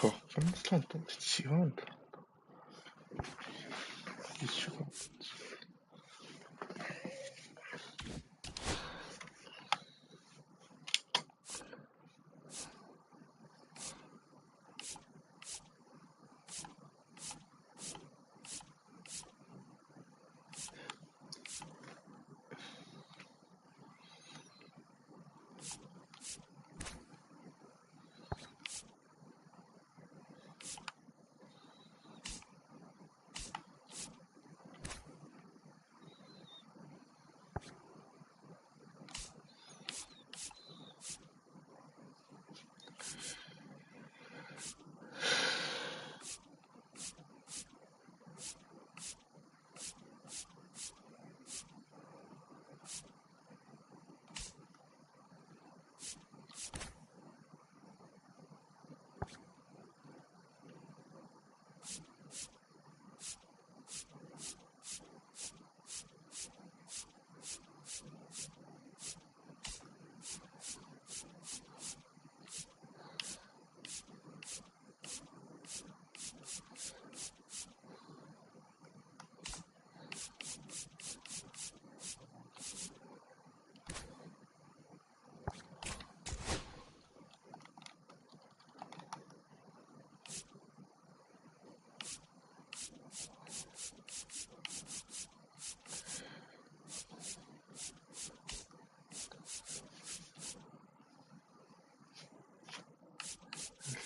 コンスタントって違うんだ。一緒だ。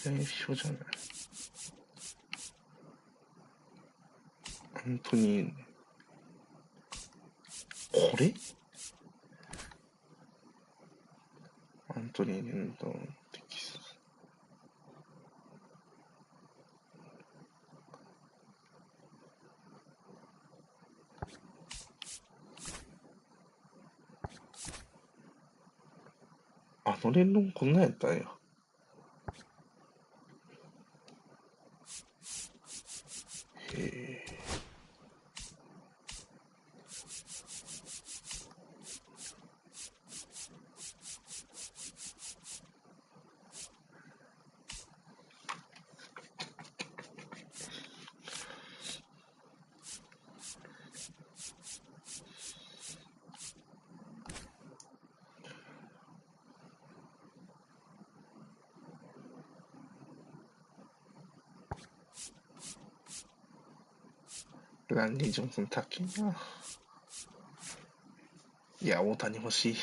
全員一緒じゃない。本当に、これ本当に、テキスト。あの連論こんなんやったんや。へえ。ランディ・ジョンソン高いな。いや、大谷欲しい。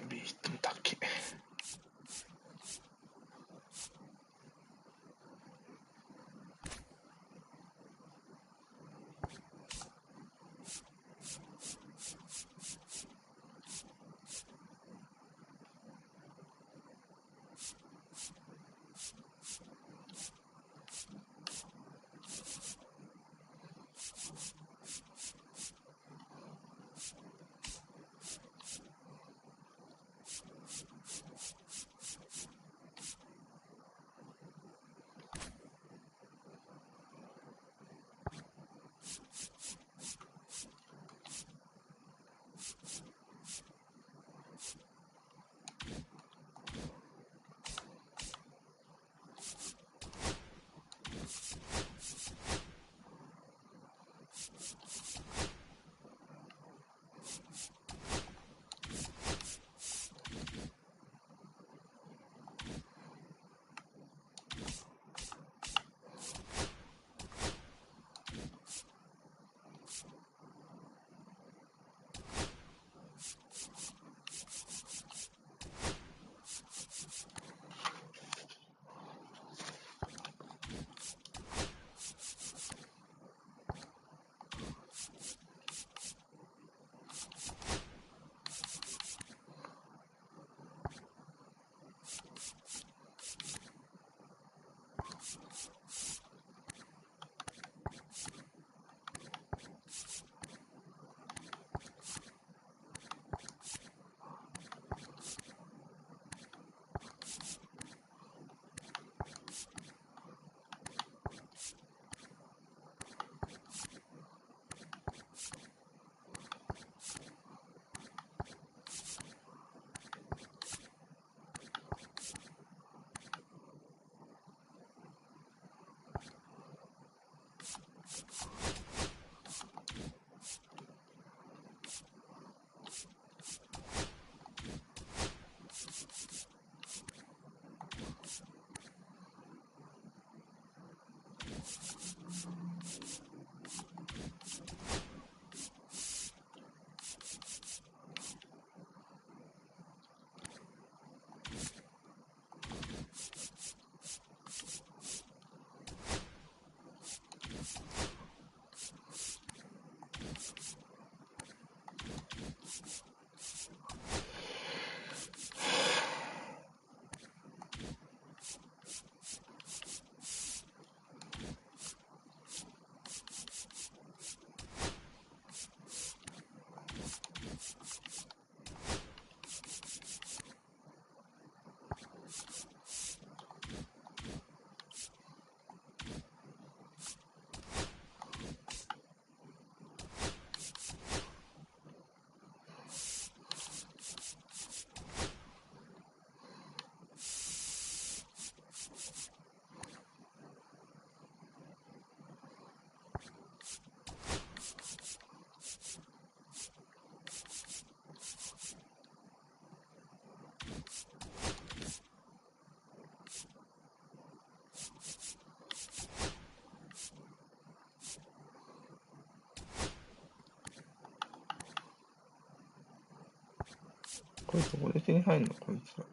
ビートも高い。これどこで手に入るのこいつら。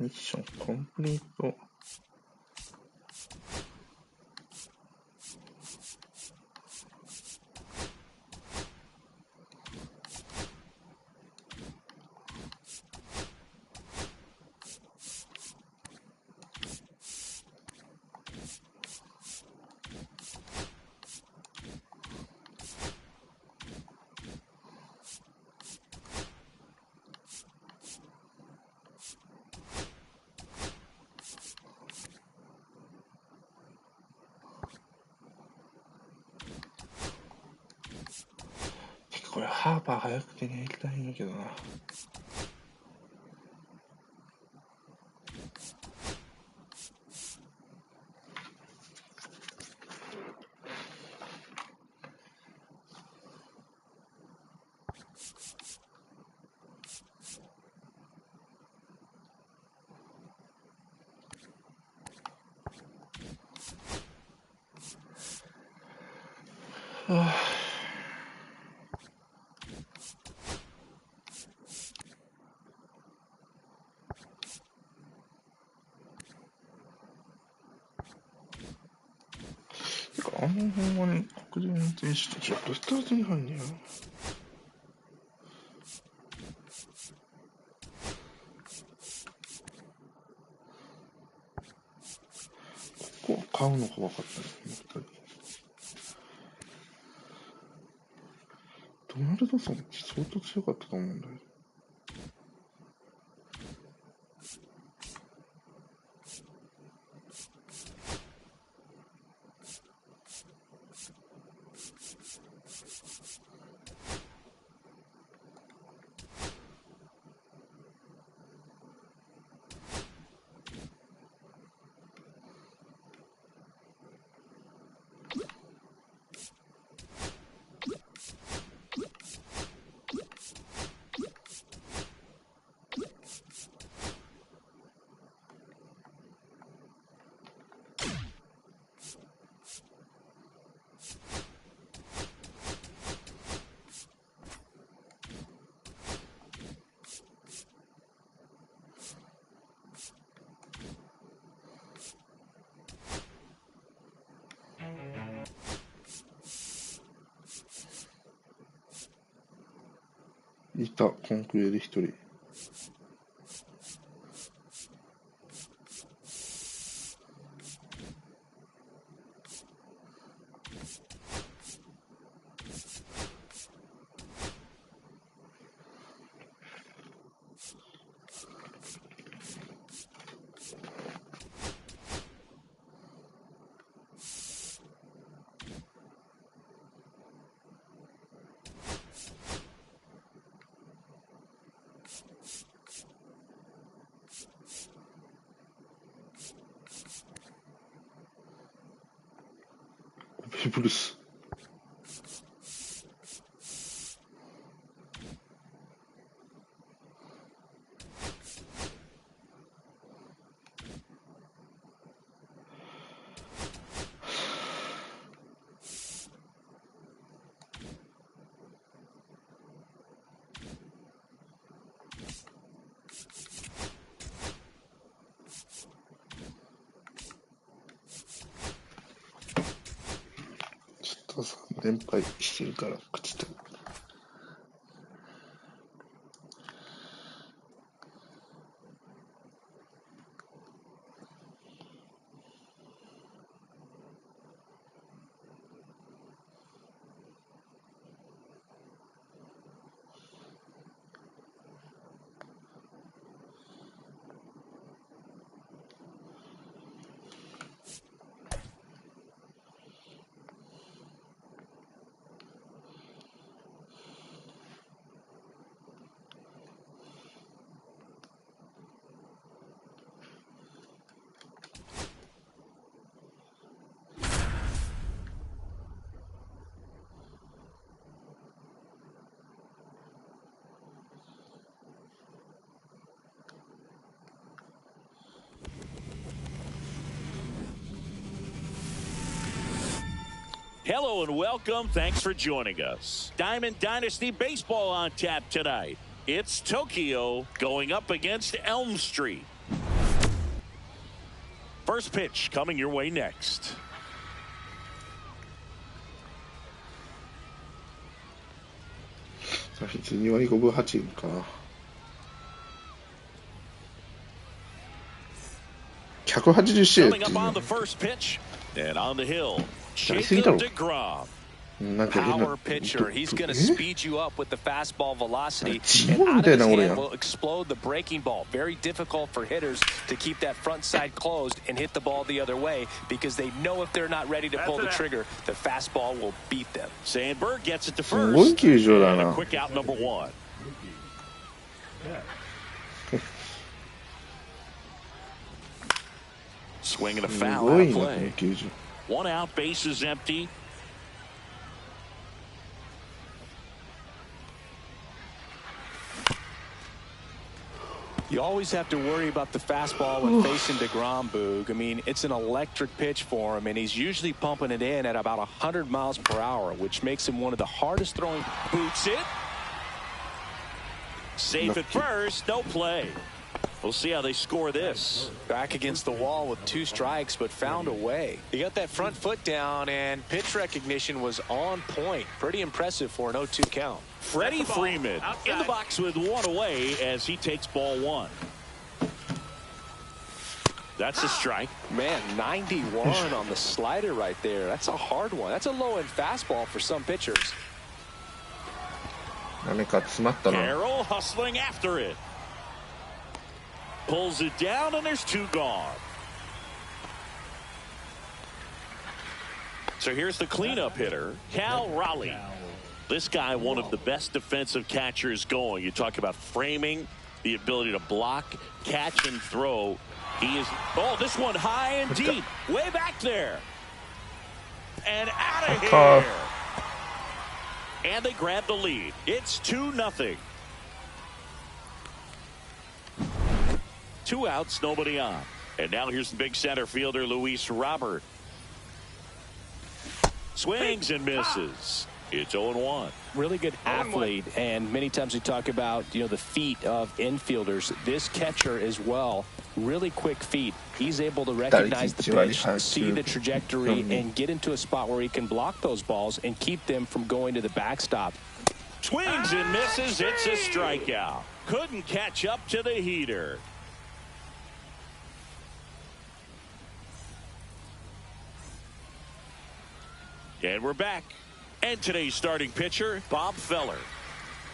ミッションコンプリート。これハーパー早く手に入れたいんだけどな。はあ、てかあの辺はね、国連運転手とちょっとスタートに入んねや。ここは買うのが分かったね。ドナルドソンって相当強かったと思うんだよ。いた、コンクリで一人。ベブルス。連敗してるから勝ちたい。Hello and welcome. Thanks for joining us. Diamond Dynasty Baseball on tap tonight. It's Tokyo going up against Elm Street. First pitch coming your way next.打率2割5分8厘か。180試合っていうの。 And on the hill, やりすぎだろ。 DeGrom. なんか Power pitcher. He's going to speed you up with the fastball velocity. 自 And 分み out た of いな his 俺や hand ん。 will explode the breaking ball. Very difficult for hitters to keep that front side closed and hit the ball the other way because they know if they're not ready to pull the trigger, the fastball will beat them. Sandberg gets it to すごい first. 球場だ And a な。 quick out number one. Swing and a す foul ご out い of な、この play. 球場。 One out, bases empty. You always have to worry about the fastball when facing DeGrom, Boog. I mean, it's an electric pitch for him, and he's usually pumping it in at about 100 miles per hour, which makes him one of the hardest throwing. Boots it. Safe at first, no play. We'll see how they score this. Back against the wall with 2 strikes, but found a way. He got that front foot down, and pitch recognition was on point. Pretty impressive for an 0-2 count. Freddie Freeman in the box with one away as he takes ball one. That's a strike. Man, 91 on the slider right there. That's a hard one. That's a low-end fastball for some pitchers. 何か詰まったな。 Carroll hustling after it. Pulls it down, and there's 2 gone. So here's the cleanup hitter, Cal Raleigh. This guy, one of the best defensive catchers going. You talk about framing, the ability to block, catch, and throw. He is, oh, this one high and deep, way back there. And out of here. And they grab the lead. It's 2-0. 2 outs, nobody on. And now here's the big center fielder, Luis Robert. Swings and misses. It's 0-1. Really good athlete, and many times we talk about, you know, the feet of infielders. This catcher as well, really quick feet. He's able to recognize the pitch, see the trajectory, and get into a spot where he can block those balls and keep them from going to the backstop. Swings and misses. It's a strikeout. Couldn't catch up to the heater. And we're back. And today's starting pitcher, Bob Feller.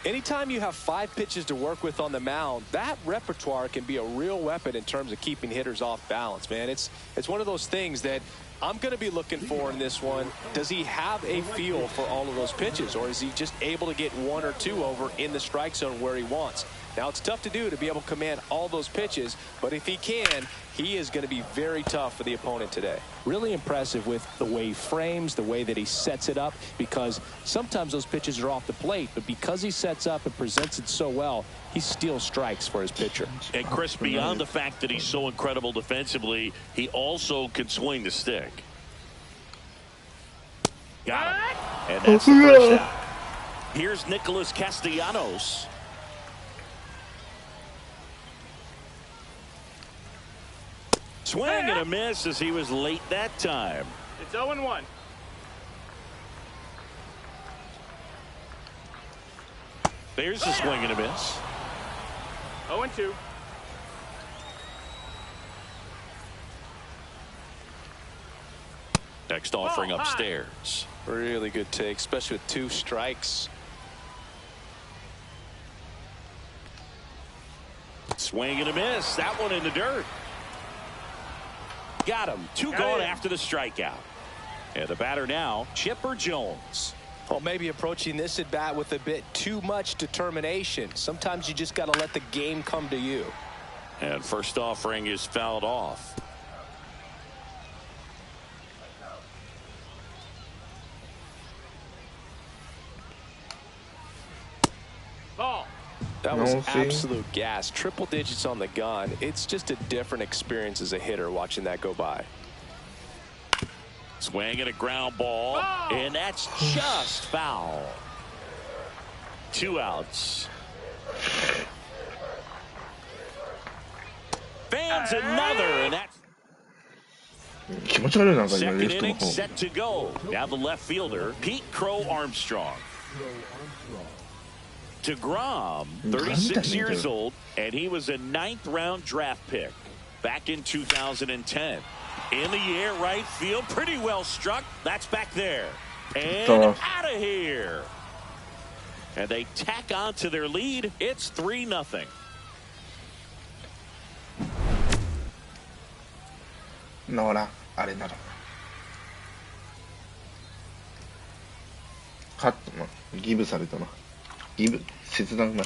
Anytime you have 5 pitches to work with on the mound, that repertoire can be a real weapon in terms of keeping hitters off balance, man. It's one of those things that I'm going to be looking for in this one. Does he have a feel for all of those pitches, or is he just able to get 1 or 2 over in the strike zone where he wants? Now, it's tough to do to be able to command all those pitches, but if he can, he is going to be very tough for the opponent today. Really impressive with the way he frames, the way that he sets it up, because sometimes those pitches are off the plate, but because he sets up and presents it so well, he steals strikes for his pitcher. And Chris, beyond the fact that he's so incredible defensively, he also can swing the stick. Got him. And that's the first out. Here's Nicholas Castellanos. Swing and a miss as he was late that time. It's 0-1. There's a swing and a miss. 0-2. Next offering upstairs. Really good take, especially with 2 strikes. Swing and a miss. That one in the dirt. Got him. 2 gone after the strikeout. And the batter now, Chipper Jones. Well, maybe approaching this at bat with a bit too much determination. Sometimes you just got to let the game come to you. And first offering is fouled off. That was absolute gas. Triple digits on the gun. It's just a different experience as a hitter watching that go by. Swing and a ground ball. And that's just foul. 2 outs. Fans another, and that's 気持ち悪いなんか今 second レフトの inning 方。 set to go. Now the left fielder, Pete Crow Armstrong. DeGrom, 36 years old, and he was a 9th-round draft pick back in 2010. In the air, right field, pretty well struck. That's back there. And out of here. And they tack on to their lead. It's 3-0. ほら、あれなら。カットな。ギブされたな。ギブ、切断な。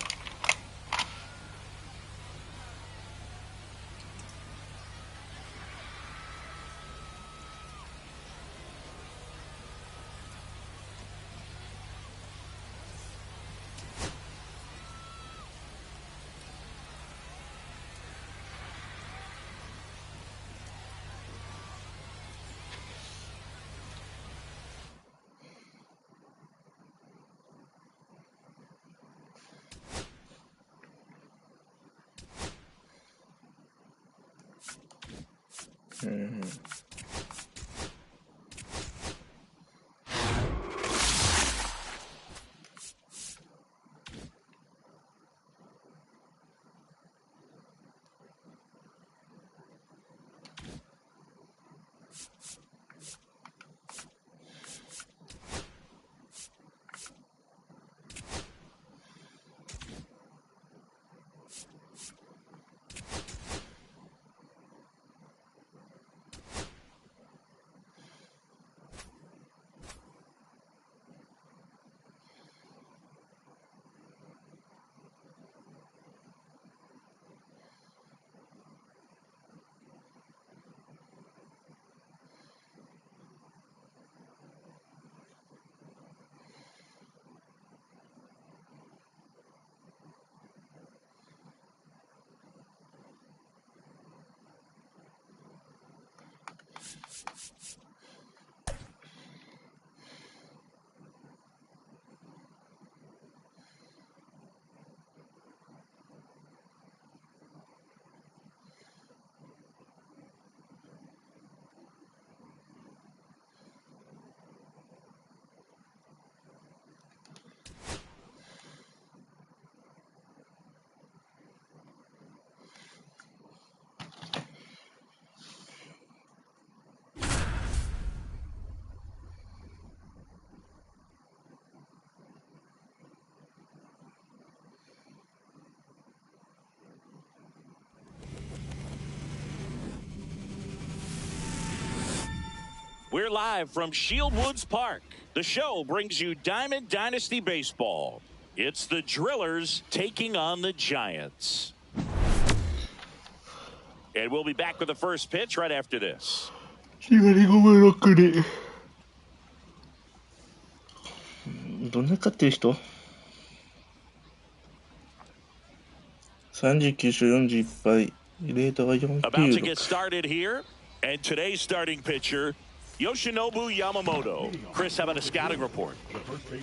We're live from Shieldwoods Park. The show brings you Diamond Dynasty Baseball. It's the Drillers taking on the Giants. And we'll be back with the first pitch right after this. どんな勝ってる人 ?39 勝41敗。レートが496。About to get started here. And today's starting pitcher, Yoshinobu Yamamoto. Chris, how about a scouting report?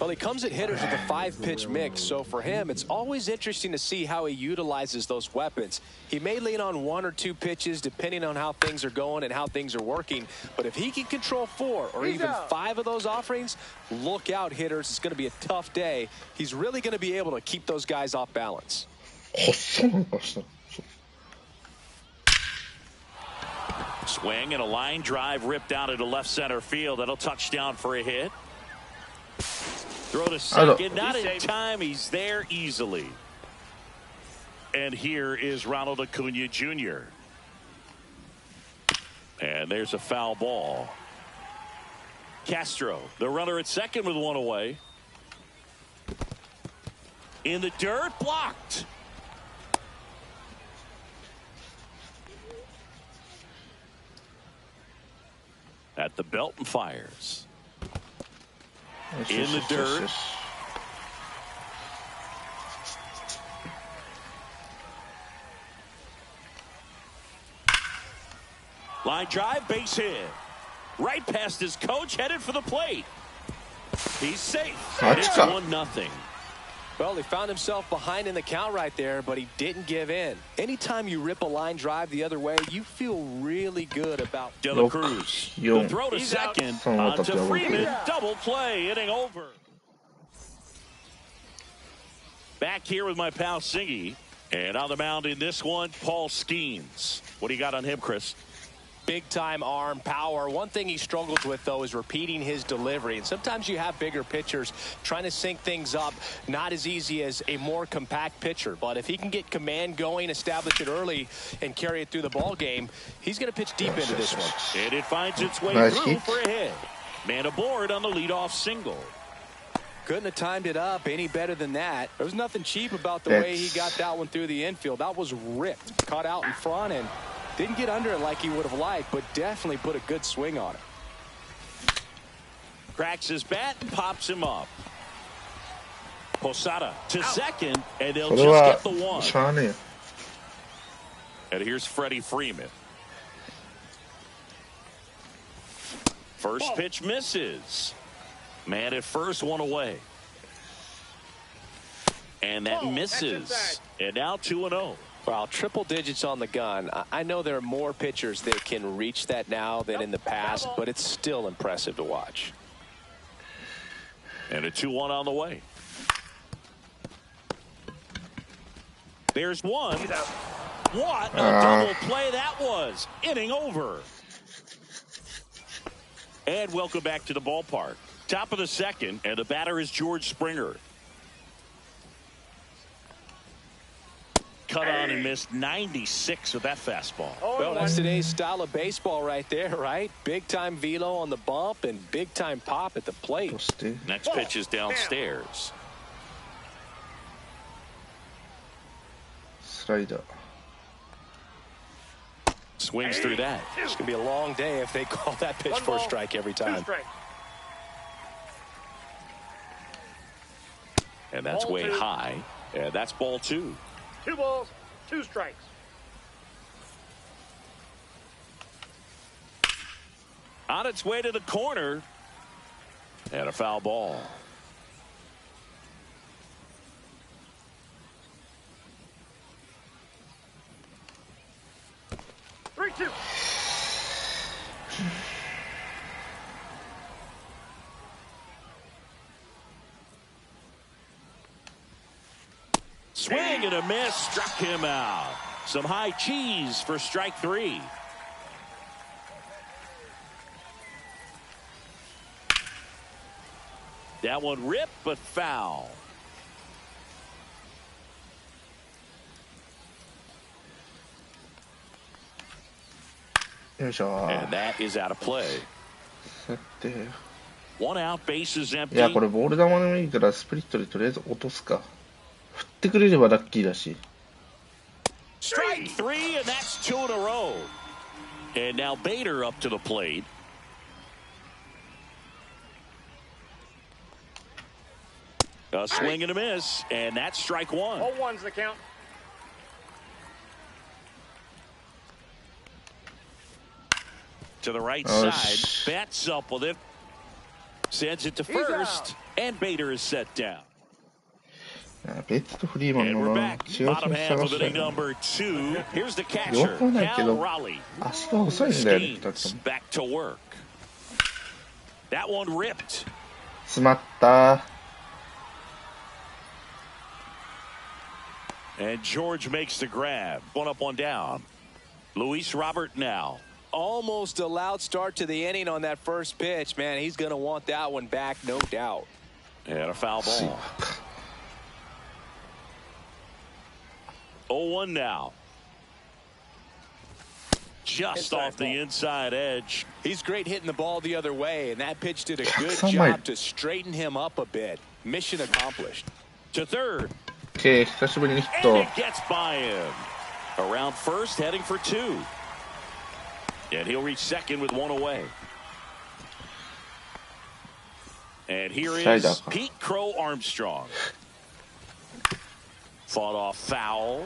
Well, he comes at hitters with a 5-pitch mix, so for him, it's always interesting to see how he utilizes those weapons. He may lean on 1 or 2 pitches depending on how things are going and how things are working, but if he can control 4 or even 5 of those offerings, look out, hitters. It's going to be a tough day. He's really going to be able to keep those guys off balance. Swing and a line drive ripped out into left center field. That'll touch down for a hit. Throw to second. Not in time. He's there easily. And here is Ronald Acuna Jr. And there's a foul ball. Castro, the runner at second with 1 away. In the dirt, blocked. At the belt and fires. In the dirt. Line drive, base hit. Right past his coach, headed for the plate. He's safe. It's 1-0. Well, he found himself behind in the count right there, but he didn't give in. Anytime you rip a line drive the other way, you feel really good about De La Cruz. The throw to second. On to Freeman. Double play. Inning over. Back here with my pal Singy. And on the mound in this one, Paul Skeens. What do you got on him, Chris? Big time arm power. One thing he struggles with, though, is repeating his delivery. And sometimes you have bigger pitchers trying to sync things up. Not as easy as a more compact pitcher. But if he can get command going, establish it early, and carry it through the ball game, he's going to pitch deep into this one. And it finds its way through for a hit. Man aboard on the leadoff single. Couldn't have timed it up any better than that. There was nothing cheap about the way he got that one through the infield. That was ripped. Caught out in front and didn't get under it like he would have liked, but definitely put a good swing on it. Cracks his bat and pops him up. Posada to second, and they'll just get the one. And here's Freddie Freeman. First pitch misses. Man at first, 1 away. And that misses. And now 2-0. Well, triple digits on the gun. I know there are more pitchers that can reach that now than in the past, but it's still impressive to watch. And a 2-1 on the way. There's one. What a double play that was. Inning over. And welcome back to the ballpark. Top of the second, and the batter is George Springer. Cut on and missed 96 with that fastball. Well, that's today's style of baseball right there, right? Big time velo on the bump and big time pop at the plate. Next pitch is downstairs. Slider. Swings through that. It's going to be a long day if they call that pitch for a strike every time. And that's way high. And that's ball 2. 2 balls, 2 strikes. On its way to the corner. And a foul ball. Three-two. Swing and a miss, struck him out. Some high cheese for strike 3. That one ripped, but foul. And that is out of play. 1 out, bases empty. いや、これボール球でもいいからスプリットでとりあえず落とすか。振ってくれればラッキーだし。Strike 3, and that's 2 in a row. And now Bader up to the plate. A swing and a miss, and that's strike 1. 0-1's the count. To the right Oh, side. Bats up with it. Sends it to first. And Bader is set down. ベッツとフリーマン And の we're な back. 違う Bottom 選手 half 探 of した inning いな number 2. Here's the よ catcher, くはないけ Cal ど Raleigh. 足が遅いんだよね2人と Skeens も back to work. That one ripped. 詰まった And George makes the grab. One up, one down. Luis Robert now. Almost a loud start to the inning on that first pitch. Man, he's going to want that one back, no doubt. And a foul ball. 0-1 now. Just off the inside edge. He's great hitting the ball the other way, and that pitch did a good 103 マイル job to straighten him up a bit. Mission accomplished. To third. OK 久しぶりにヒッ And ト it gets by him. Around first, heading for 2. And he'll reach second with 1 away. And here is Slider. Pete Crow Armstrong. Fought off foul.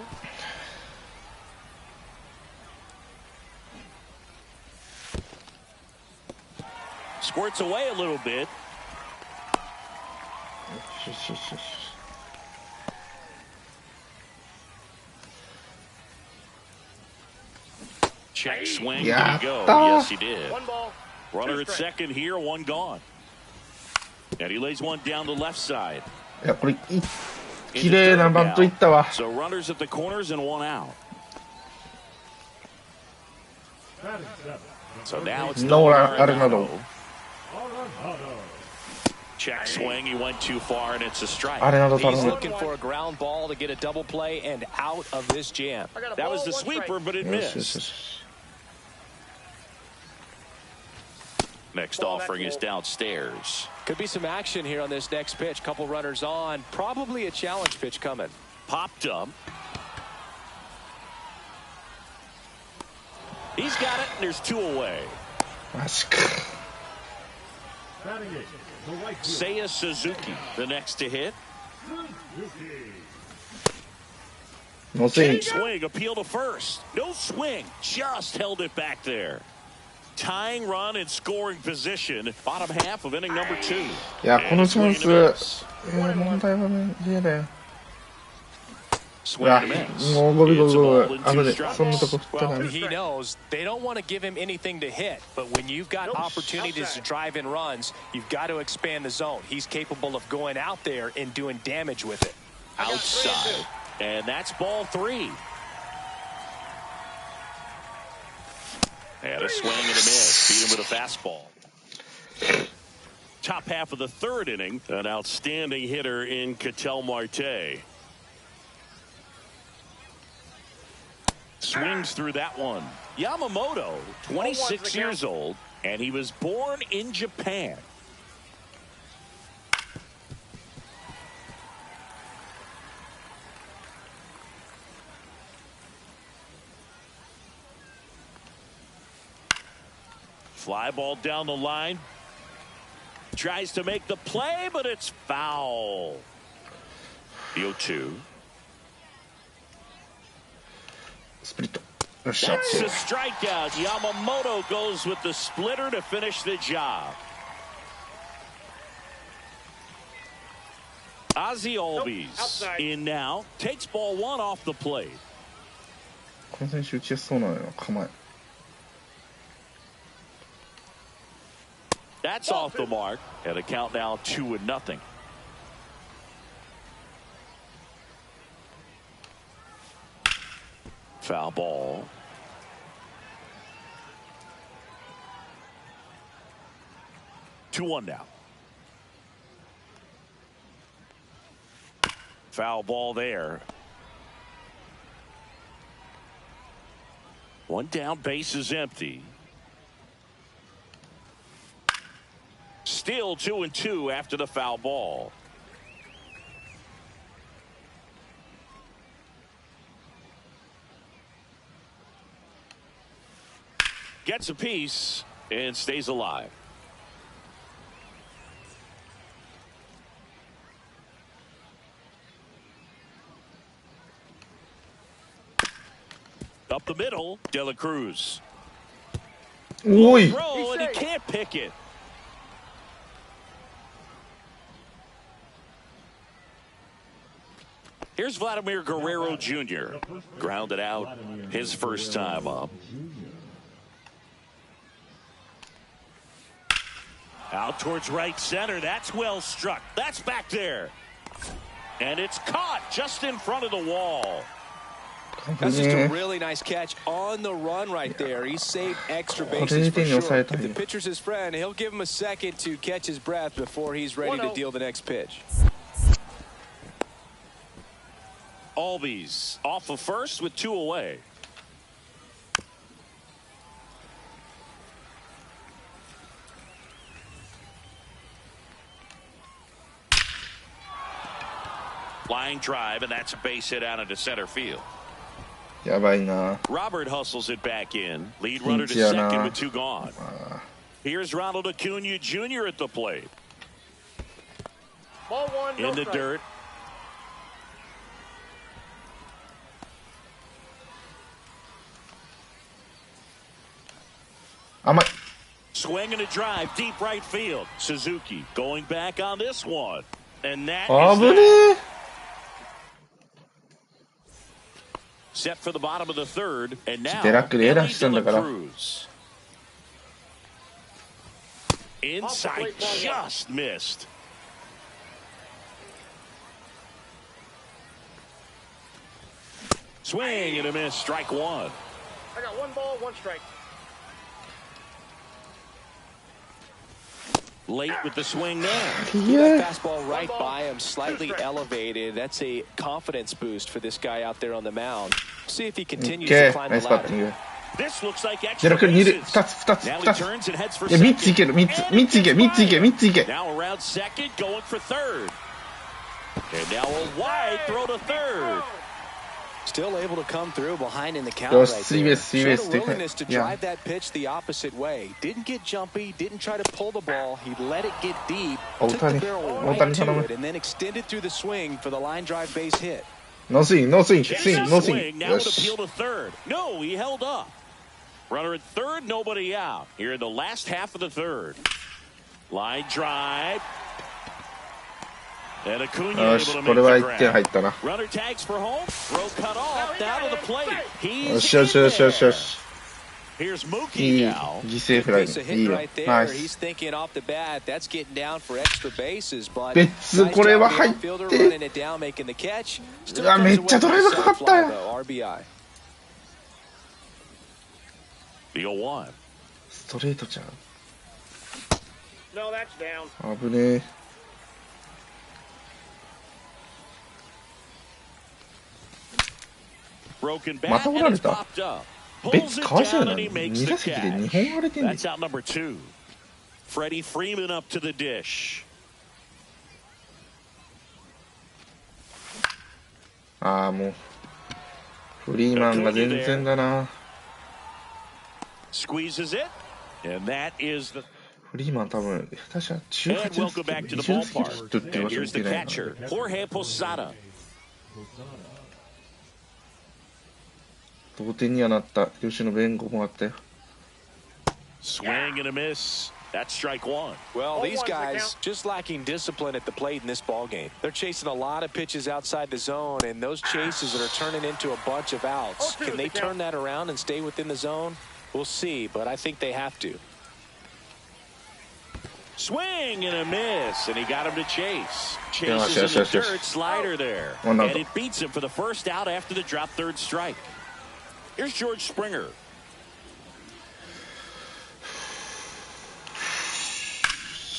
Squirts away a little bit. Check swing. Did he go? Yes, he did. One ball. Runner at second here, one gone. And he lays one down the left side. いやこれ綺麗なバントいったわ So runners at the corners and one out. So now it's No Arenado. Check swing. He went too far, and it's a strike. あれなど He's 頼む looking for a ground ball to get a double play and out of this jam. I got a That ball, was the one strike. sweeper, but it よしよしよ missed. し Next Ball, offering that's is downstairs. Could be some action here on this next pitch. Couple runners on. Probably a challenge pitch coming. Popped up. He's got it, and there's 2 away. マジか Seiya Suzuki, the next to hit. ノスイン Swing, appeal to first. No swing, just held it back there. Tying run and scoring position. Bottom half of inning number 2. いやこのチャン Swing and a ス miss. 問題はね嫌だよ Swing うわ and a miss. もうゴビゴ It's ビ a ゴ ball ビ and 危 2 ね strikes. そんなとこ振ったら Well, he knows they don't want to give him anything to hit, but when you've got opportunities to drive in runs, you've got to expand the zone. He's capable of going out there and doing damage with it. Outside. And that's ball 3. And a swing and a miss. Beat him with a fastball. Top half of the third inning. An outstanding hitter in Ketel Marte. Swings through that one. Yamamoto, 26 years old, and he was born in Japan. Fly ball down the line. Tries to make the play, but it's foul. The 0-2. スプリットよっしゃ That's a strikeout. Yamamoto goes with the splitter to finish the job. Ozzy Albies outside. in now. Takes ball 1 off the plate. この選手打ちやすそうなのよ構え That's off the mark. And a count now 2-0. Foul ball. Two one now. Foul ball there. One down, base is empty. Still 2-2 after the foul ball. Gets a piece and stays alive. Up the middle, De La Cruz. おい。 Throw, and he can't pick it. Here's Vladimir Guerrero Jr. Grounded out his first time up. Out towards right center. That's well struck. That's back there. And it's caught just in front of the wall. That's just a really nice catch on the run right there. He saved extra bases for sure. If the pitcher's his friend, he'll give him a second to catch his breath before he's ready to deal the next pitch. Albies off of first with 2 away. Line drive, and that's a base hit out into center field. やばいな。 Robert hustles it back in. Lead runner to second with 2 gone. Here's Ronald Acuna Jr. at the plate. Ball 1, no in the strike. dirt. Swing and a drive, deep right field. Suzuki going back on this one. And that is that. Set for the bottom of the third. And now, Ellie De La Cruz. Inside, just missed. Swing and a miss, strike 1. I got 1 ball, 1 strike. Late with the swing there. Yeah. That fastball right by him, slightly elevated. That's a confidence boost for this guy out there on the mound. See if he continues to climb the ladder. This looks like extra bases. Now he turns and heads for second. Now around second, going for third. And now a wide throw to third. Still able to come through behind in the count right there. Showed a willingness to drive that pitch the opposite way. Didn't get jumpy, didn't try to pull the ball. He let it get deep, took the barrel right to it, and then extended through the swing for the line drive base hit. No swing. Now with appeal to third. No, he held up. Runner at third, nobody out. Here in the last half of the third. Line drive. And Acuna able to make the grab. Runner tags for home. Throw cut off. Down to the plate. He's Here's Mookie now. Piece of hit right there. He's thinking off the bat. That's getting down for extra bases, but nice job fielder running it down, making the catch. Still comes away with a soft fly, though. RBI. The 0-1. ストレートちゃう。 No, that's down. 危ねえ。 またおられた。ベッツかわいそうやな。2打席で2本割れてんねん。 That's out number 2. Freddie Freeman up to the dish. ああ、もうフリーマンが全然だな。 Squeezes it, and that is the. フリーマン多分確か18打席20打席でヒットって言わせてないな。 Jorge Posada. 同点にはなった。吉野弁護もあったよ。 Swing and a miss. That's strike 1. Well, these guys just lacking discipline at the plate in this ball game. They're chasing a lot of pitches outside the zone, and those chases that are turning into a bunch of outs. Can they turn that around and stay within the zone? We'll see, but I think they have to. Swing and a miss, and he got him to chase. Chases in the dirt, slider there. And it beats him for the first out after the drop third strike. Here's George Springer.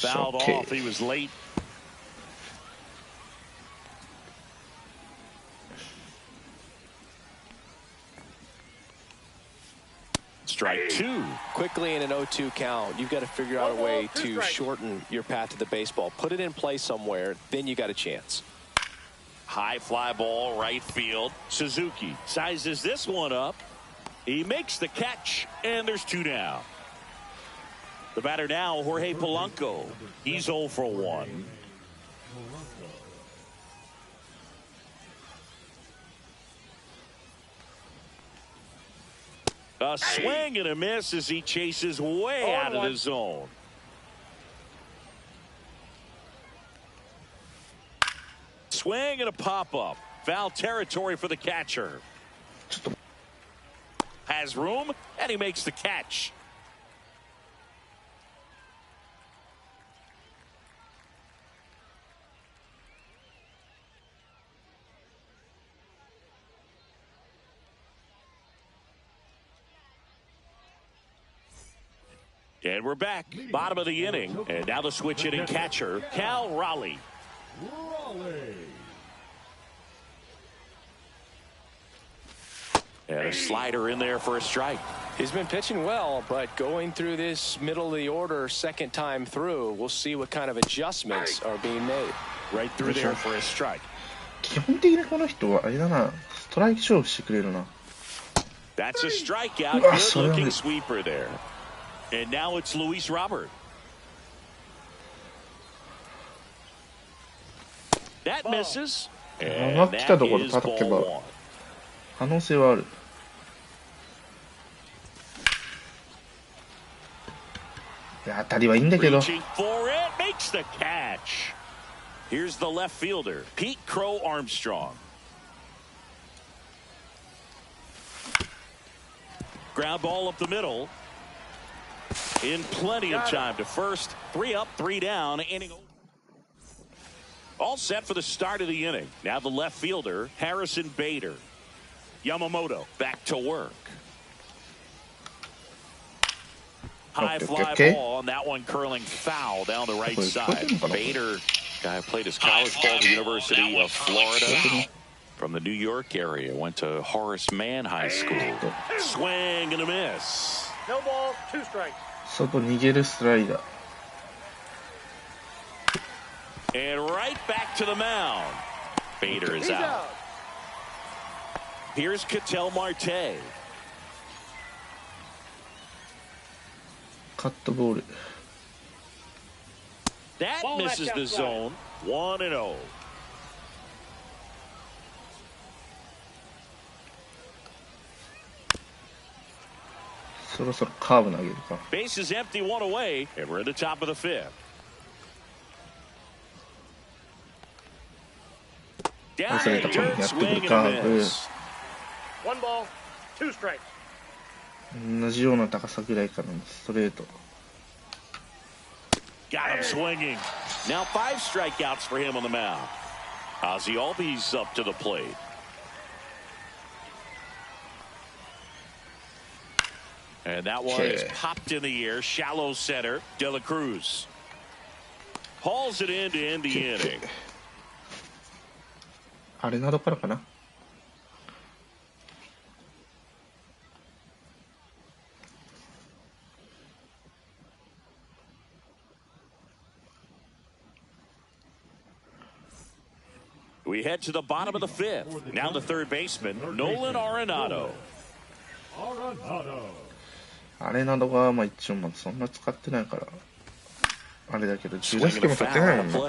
Fouled off. He was late. Strike 2. Quickly in an 0-2 count, you've got to figure out a way to shorten your path to the baseball. Put it in play somewhere, then you got a chance. High fly ball, right field. Suzuki sizes this one up. He makes the catch, and there's 2 down. The batter now, Jorge Polanco. He's 0 for 1. A swing and a miss as he chases way out of the zone. Swing and a pop-up. Foul territory for the catcher. Has room, and he makes the catch. And we're back. Bottom of the inning. And now the switch hitting catcher, Cal Raleigh. And a slider in there for a strike. He's been pitching well, but going through this middle of the order second time through, we'll see what kind of adjustments are being made. Right through there for a strike. 基本的にこの人はあれだな、ストライク勝負してくれるな。 That's a strikeout. Good looking sweeper there. And now it's Luis Robert. That misses. And that is ball one. 可能性はある。いや、当たりはいいんだけど。 Reaching for it, makes the catch. Here's the left fielder, Pete Crow Armstrong. Ground ball up the middle. In plenty of time to first. 3 up, 3 down. Inning all set for the start of the inning. Now the left fielder, Harrison Bader. Yamamoto back to work. High fly ball, and that one curling foul down the right side. Bader, guy who played his college ball at the University of Florida. From the New York area, went to Horace Mann High School. Swing and a miss. No ball, 2 strikes. 外逃げるスライダー。 And right back to the mound. Bader is out. Here's Ketel Marte. カットボール。 That misses the zone. 1-0. そろそろカーブ投げるか。 Base is empty, 1 away, and we're in the top of the 5th. Down and dirt, swing and a miss. 1 ball, 2 strikes. 同じような高さぐらいからのストレート。 Got him swinging. Now 5 strikeouts for him on the mound. Ozzie Albies up to the plate. And that one is popped in the air. Shallow center. De La Cruz hauls it in to end the inning. あれなどからかな。 We head to the bottom of the 5th. Now the third baseman, Nolan Arenado. あれなどがまあ一応まあそんな使ってないからあれだけど10打席も取ってないもんな。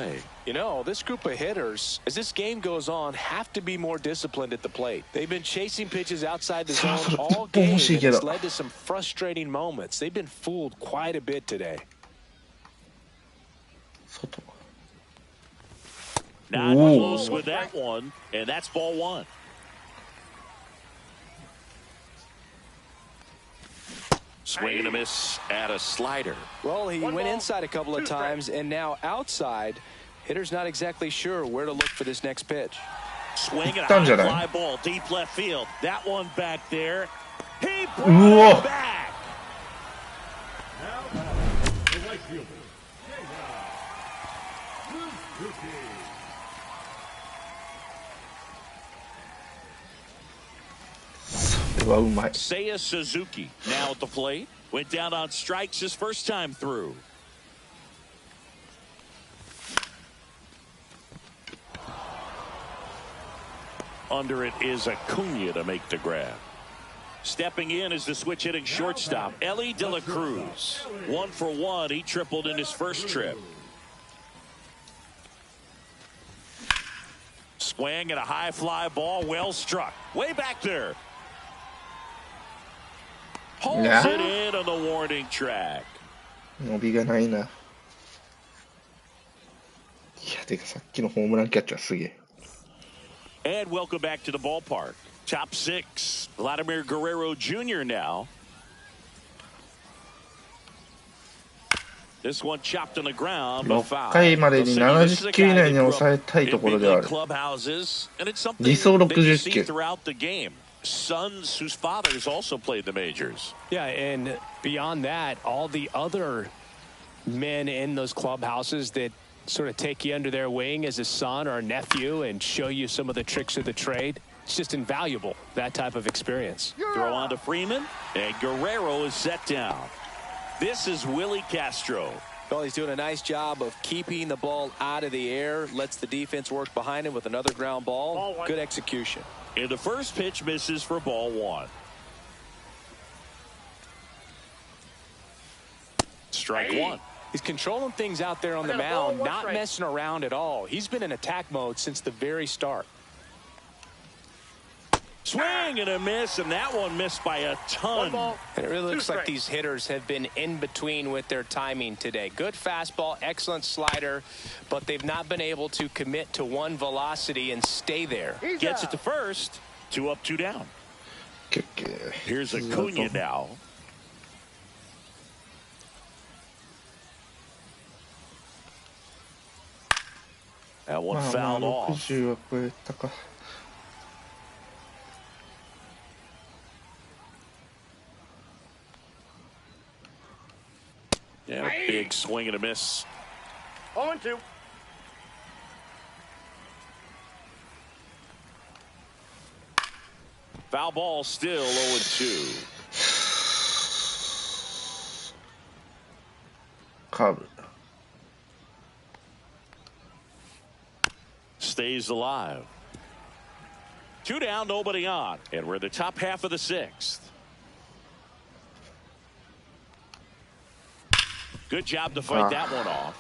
You know, this group of hitters, as this game goes on, have to be more disciplined at the plate. They've been chasing pitches outside the zone all game, and it's led to some frustrating moments. They've been fooled quite a bit today. Not close with that one, and that's ball 1. Swing and a miss at a slider. Well, he went inside a couple of times, and now outside. Hitter's not exactly sure where to look for this next pitch. Swing and a high fly ball deep left field. That one back there. He brought it back. Now the right fielder, Seiya Suzuki now at the plate. Went down on strikes his first time through. Under it is Acuna to make the grab. Stepping in is the switch hitting shortstop, Ellie De La Cruz. 1 for 1. He tripled in his first trip. Swing and a high fly ball, well struck. Way back there. Holds Yeah. it in on the warning track. 伸びがないな。いや、てかさっきのホームランキャッチャーすげえ。 And welcome back to the ballpark. Top 6, Vladimir Guerrero Jr. now. This one chopped on the ground, but 6 foul. 回までに70球以内に抑えたいところではある。 Clubhouses, and it's something 理想 that you 60 see 球。 throughout the game. Sons whose fathers also played the majors. Yeah, and beyond that, all the other men in those clubhouses that sort of take you under their wing as a son or a nephew and show you some of the tricks of the trade. It's just invaluable, that type of experience. Throw on to Freeman, and Guerrero is set down. This is Willie Castro. Well, he's doing a nice job of keeping the ball out of the air, lets the defense work behind him with another ground ball. Good execution. And the first pitch misses for ball 1. Strike 1. He's controlling things out there on the mound, not messing around at all. He's been in attack mode since the very start. Swing and a miss, and that one missed by a ton. And it really looks like these hitters have been in between with their timing today. Good fastball, excellent slider, but they've not been able to commit to one velocity and stay there. Gets it to first. 2 up, 2 down. Here's Acuna now. That one fouled off. 60は超えたか。Yeah, a big swing and a miss. 0-2. Foul ball, still 0-2. カーブ。 Stays alive. 2 down, nobody on. And we're in the top half of the 6th. Good job to fight that one off.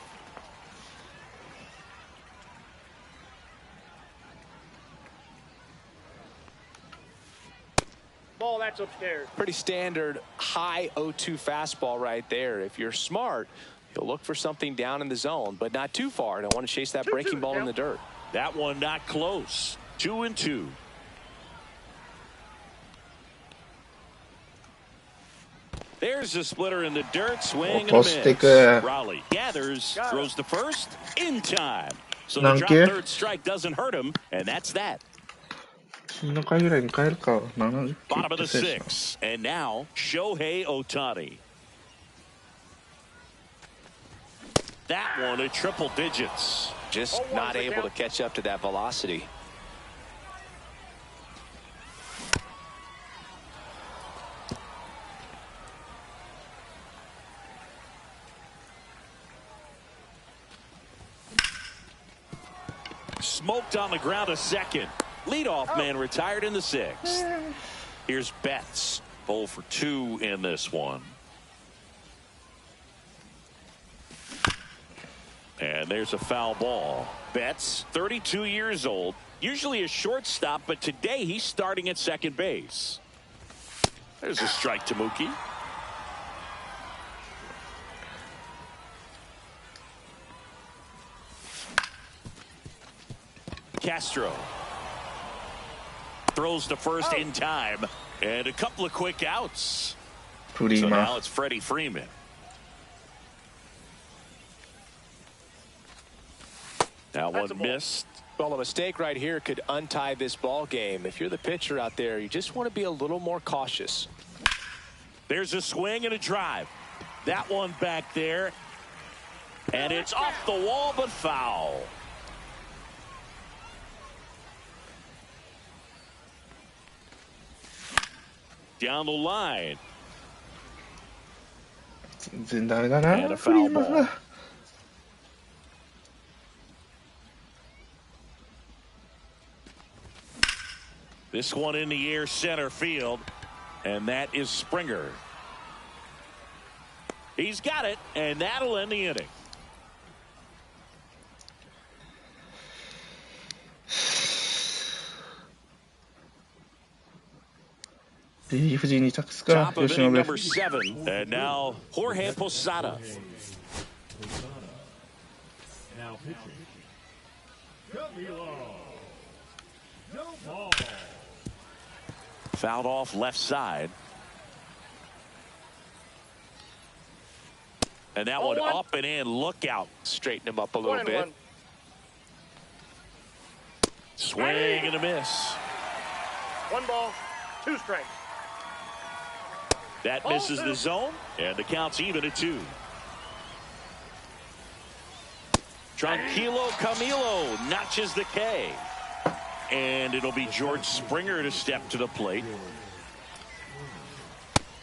Ball, that's upstairs. Pretty standard high 0-2 fastball right there. If you're smart, you'll look for something down in the zone, but not too far. Don't want to chase that breaking ball in the dirt. That one not close. 2-2. There's a splitter in the dirt. Swing and a miss. Raleigh gathers, throws to first in time. So the drop third strike doesn't hurt him, and that's that. 次の回ぐらいに変えるか。70 Bottom of the 6th, and now Shohei Ohtani. That one at triple digits. Just not able to catch up to that velocity. Smoked on the ground a second. Leadoff man retired in the 6th. Here's Betts. 0 for 2 in this one. And there's a foul ball. Betts, 32 years old, usually a shortstop, but today he's starting at second base. There's a strike to Mookie. Castro throws to first in time, and a couple of quick outs. So now it's Freddie Freeman. That one missed. Well, a mistake right here could untie this ball game. If you're the pitcher out there, you just want to be a little more cautious. There's a swing and a drive. That one back there, and it's off the wall but foul. Down the line. And a foul ball. This one in the air center field, and that is Springer. He's got it, and that'll end the inning. リリーフ陣に託すか、 Top of 吉 inning 野 number 7, and now Jorge Posada. Now pitching. No ball. Fouled off left side. And that one 0-1. up and in. Look out. Straighten him up a little 1-1. bit. Swing and a miss. 1 ball, 2 strikes. That misses the zone, and the count's even at 2. Tranquilo Camilo notches the K. And it'll be George Springer to step to the plate.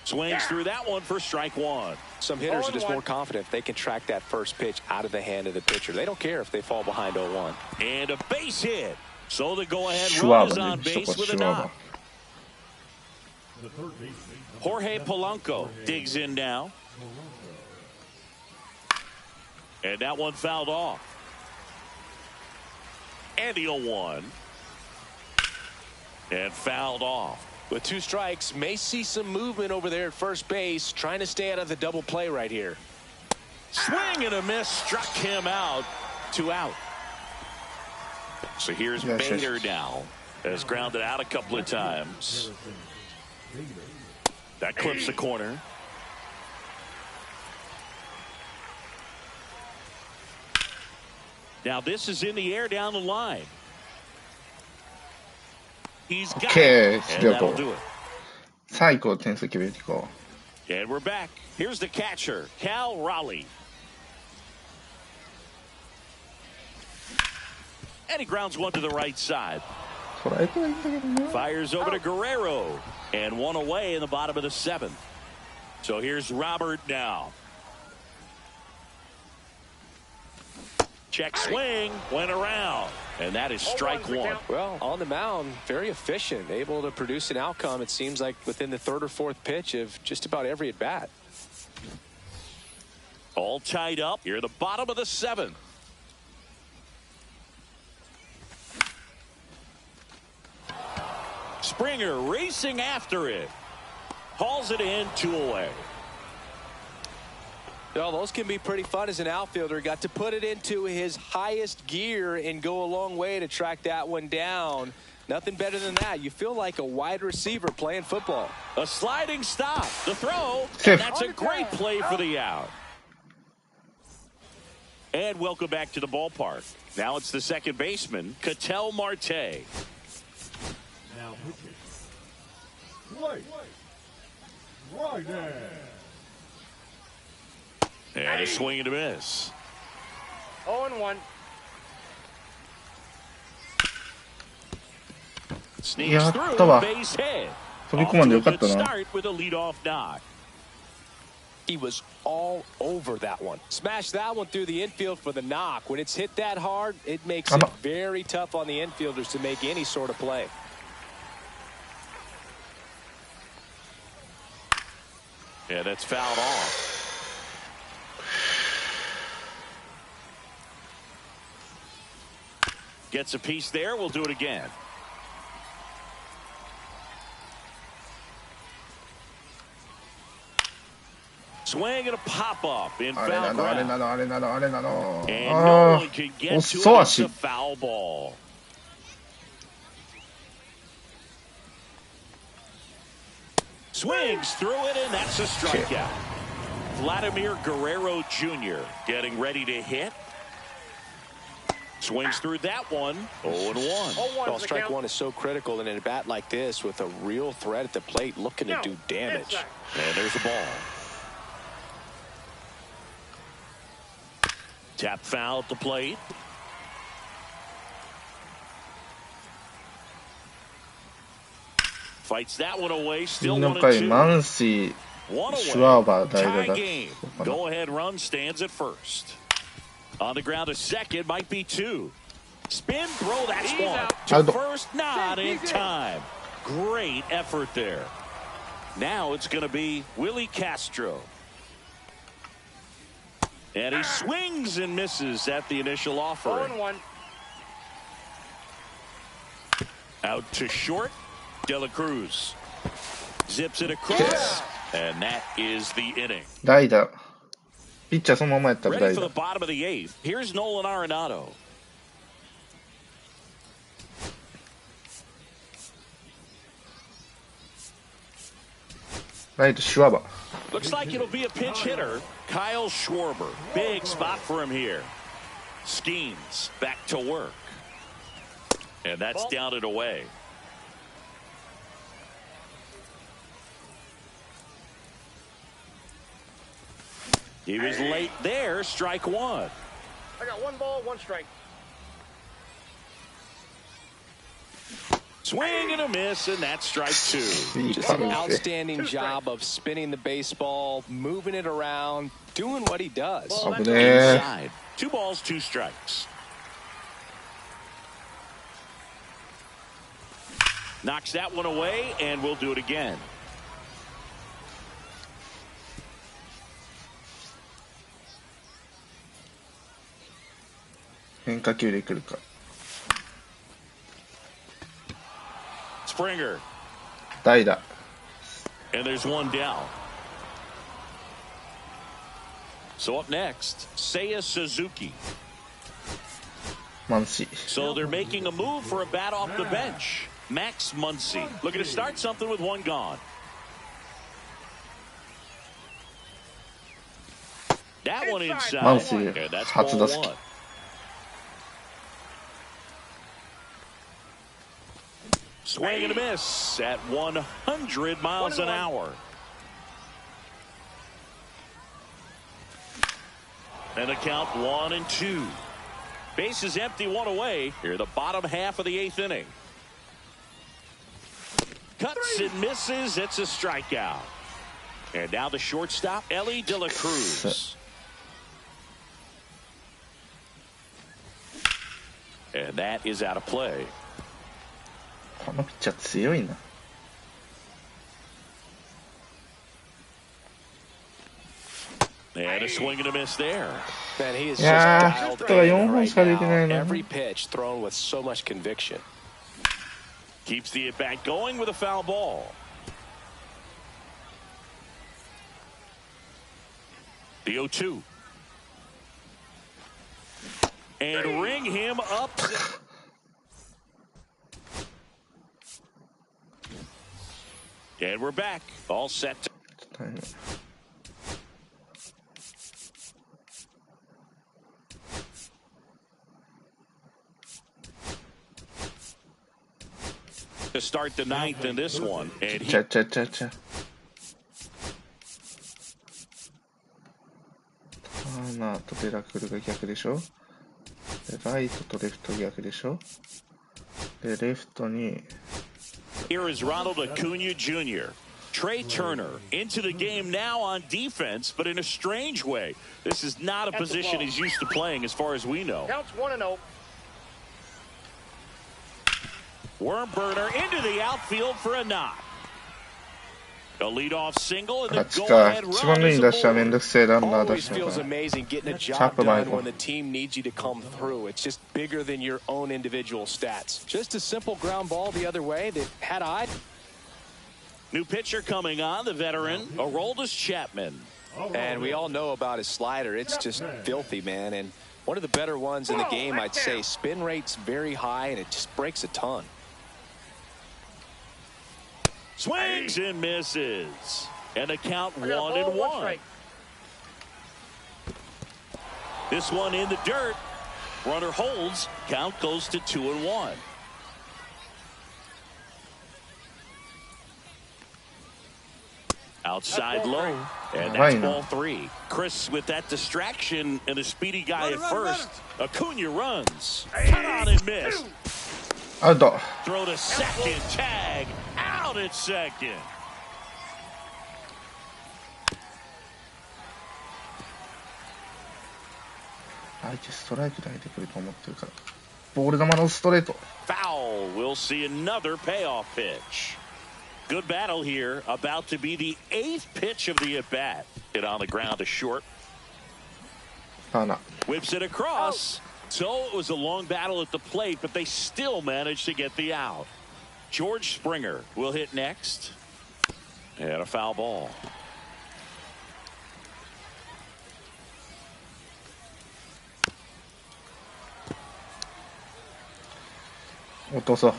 Swings through that one for strike 1. Some hitters are just more confident if they can track that first pitch out of the hand of the pitcher. They don't care if they fall behind 0-1. And a base hit. So the go-ahead run is on シュワーバね、base with a シュワーバ knock. Jorge Polanco digs in now. And that one fouled off. And the 0-1. And fouled off. With 2 strikes, may see some movement over there at first base, trying to stay out of the double play right here. Swing and a miss, struck him out. 2 out. So here's Bader now. Has grounded out a couple of times. That clips the corner. Now this is in the air down the line. He's got Okay, it. And that'll do it. さあ行こう、点数決めていこ And we're back. Here's the catcher, Cal Raleigh. And he grounds one to the right side. う。捉えてはいいんだけどな。 Fires over to Guerrero. And 1 away in the bottom of the 7th. So here's Robert now. Check swing, went around. And that is strike 1. Well, on the mound, very efficient, able to produce an outcome, it seems like, within the 3rd or 4th pitch of just about every at-bat. All tied up here at the bottom of the 7th. Springer racing after it. Hauls it in, 2 away. Well, those can be pretty fun as an outfielder. Got to put it into his highest gear and go a long way to track that one down. Nothing better than that. You feel like a wide receiver playing football. A sliding stop. The throw. And that's a great play for the out. And welcome back to the ballpark. Now it's the second baseman, Ketel Marte. Now pitching. Right there. And a swing and a miss. 0-1. Sneaks through やったわ。 base hit. 飛び込まんでよかったな。 Start with a leadoff knock. He was all over that one. Smashed that one through the infield for the knock. When it's hit that hard, it makes it very tough on the infielders to make any sort of play. Yeah, that's fouled off. Gets a piece there. We'll do it again. Swing and a pop-up in あれ foul なの、あれ ground. なの、あれなの、あれなの。 And あ no あ one can get to it. 遅 It's 足 a。foul ball. Swings through it, and that's a strikeout. Vladimir Guerrero Jr. getting ready to hit. Swings through that one. 0-1. Well, strike 1 is so critical in a bat like this with a real threat at the plate looking to do damage. And there's a ball. Tap foul at the plate. Fights that one away. 次 Still の 1-2. 回、マンシー、 One シュワ away. ーバー代打 Tie だ。 game. そうかな。 Go ahead run stands at first. On the ground to second, might be 2. Spin throw, that's 1. To Out. first, not in time. Great effort there. Now it's going to be Willie Castro. And he swings and misses at the initial offering. 0-1. Out to short. De La Cruz. Zips it across, and that is the inning. 代打。ピッチャーそのままやったら Ready 代 for 打 the。bottom of the eighth. Here's Nolan Arenado. ライト、シュワバ。 Looks like it'll be a pinch hitter. Kyle Schwarber. Big spot for him here. Schemes back to work. And that's down and away. He was late there. Strike one. I got 1 ball, 1 strike. Swing and a miss, and that's strike 2. Just an outstanding job of spinning the baseball, moving it around, doing what he does. Inside. 2 balls, 2 strikes. Knocks that one away, and we'll do it again. Springer. 代打。 And there's one down. So up next, Seiya Suzuki. マンシー。 So they're making a move for a bat off the bench. Max Muncy looking to start something with 1 gone. That one inside. マンシ And ー that's 初 ball 打席。 1. Swing and a miss at 100 miles an hour. And the count 1-2. Bases empty, 1 away. Here, the bottom half of the 8th inning. Cuts and misses. It's a strikeout. And now the shortstop, Ellie De La Cruz. And that is out of play. このピッチャー強いな。 And a swing and a miss there. Man, he is just いやー、ヒ dialed ットが 4 in 本 right しか出てない now. な。 Every pitch thrown with so much conviction. Keeps the at-bat going with a foul ball. The 0-2. And ring him up. And we're back. All set. To start the 9th in this one. And he ちゃちゃちゃちゃ。ターナーとデラクルが逆でしょ。で、ライトとレフト逆でしょ。で、レフトに。 Here is Ronald Acuna Jr. Trey Turner into the game now on defense, but in a strange way. This is not a position he's used to playing as far as we know. Counts 1-0. Worm burner into the outfield for a knock. A leadoff single and the 勝ち go か。 ahead 一番 run 塁に is 出したらめん aboard. どくせえランナー出 Always したの feels か。 amazing getting a Chop job him, done Michael. when the team needs you to come through. It's just bigger than your own individual stats. Just a simple ground ball the other way that had eyed. New pitcher coming on, the veteran, Aroldis Chapman. And we all know about his slider. It's just filthy, man. And one of the better ones in the game, I'd say. Spin rate's very high, and it just breaks a ton. Swings and misses. And the count I got 1-1. 1 strike. This one in the dirt. Runner holds. Count goes to 2-1. Outside low. And that's ball 3. Chris with that distraction and a speedy guy at first. Acuna runs. Cut on and miss. アウト。 Throw to second. Tag. Out at second. 相手ストライクで入ってくると思ってるから。ボール球のストレート。 Foul. We'll see another payoff pitch. Good battle here. About to be the 8th pitch of the at-bat. Hit on the ground to short. ターナー。 Whips it across. So it was a long battle at the plate, but they still managed to get the out. George Springer will hit next. And a foul ball. 落とそう。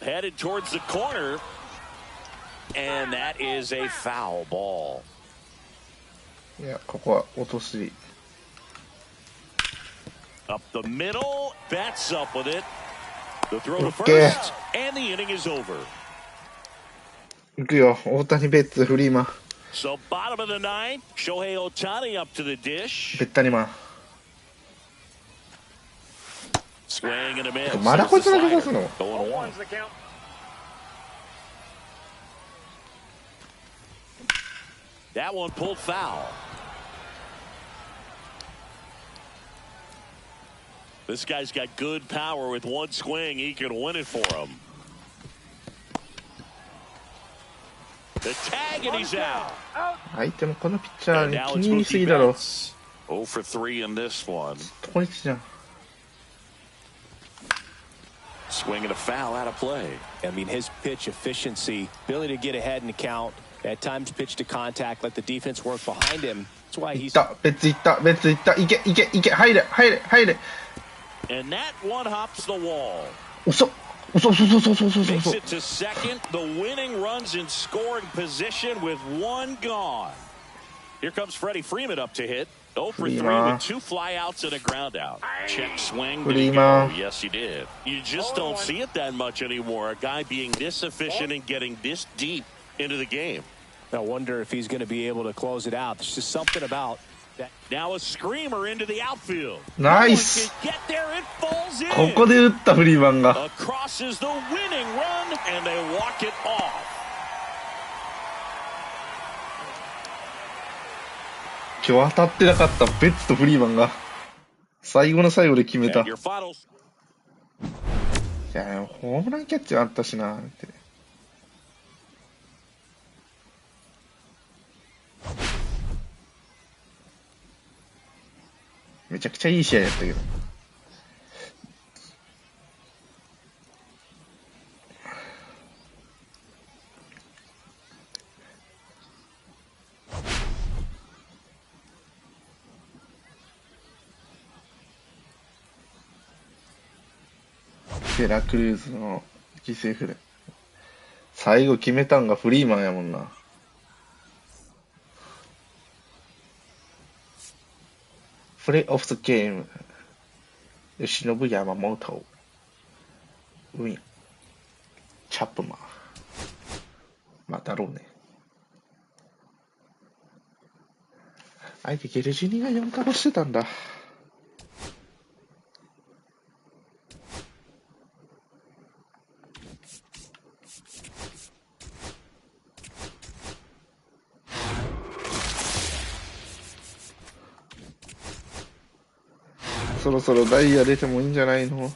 Headed towards the corner. And that is a foul ball. いや、ここは落とし。 Up the middle. Bats up with it. The throw to Okay. first. And the inning is over. いくよ、大谷ベッツ、フリーマン。 So bottom of the ninth. Shohei Ohtani up to the dish. べったりマン。 Swing and a miss. まだこいつ投げ出すの？ Going to one. One's the count. That one pulled foul. This guy's got good power. With one swing, he can win it for him. The tag, and he's out. 相手もこのピッチャ And ー now に it's 気に入りす Mookie ぎだろ。 Betts. 0 for 3 in this one. こいつじゃん。 Swing and a foul out of play. I mean, his pitch efficiency, ability to get ahead in the count, at times pitch to contact, let the defense work behind him. That's why いっ he's た、ベッツいった、ベッツいった、いけ、いけ、いけ、入れ、入れ、入れ。 And that one hops the wall. 嘘、嘘、嘘、嘘、嘘、嘘、 Makes 嘘。 it to second. The winning runs in scoring position with one gone. Here comes Freddie Freeman up to hit. 0 for 3 Freeman. with 2 flyouts and a ground out. Check swing. Did he Freeman. go? Yes, he did. You just don't see it that much anymore. A guy being this efficient and getting this deep into the game. I wonder if he's going to be able to close it out. There's just something about that. Now a screamer into the outfield. Nice. No one can get there. It falls in. ここで打ったフリーマンが。 Across is the winning run, and they walk it off. 今日当たってなかったベッツとフリーマンが最後の最後で決めた。 And your finals. いや、ホームランキャッチあったしなって。めちゃくちゃいい試合やったけど。セラクルーズの犠牲フライ。最後決めたんがフリーマンやもんな。プレイオフ・ザ・ゲーム。吉信山本。ウィン。チャップマン。まあ、だろうね。相手ゲルジュニが4倒してたんだ。そろそろダイヤ出てもいいんじゃないの？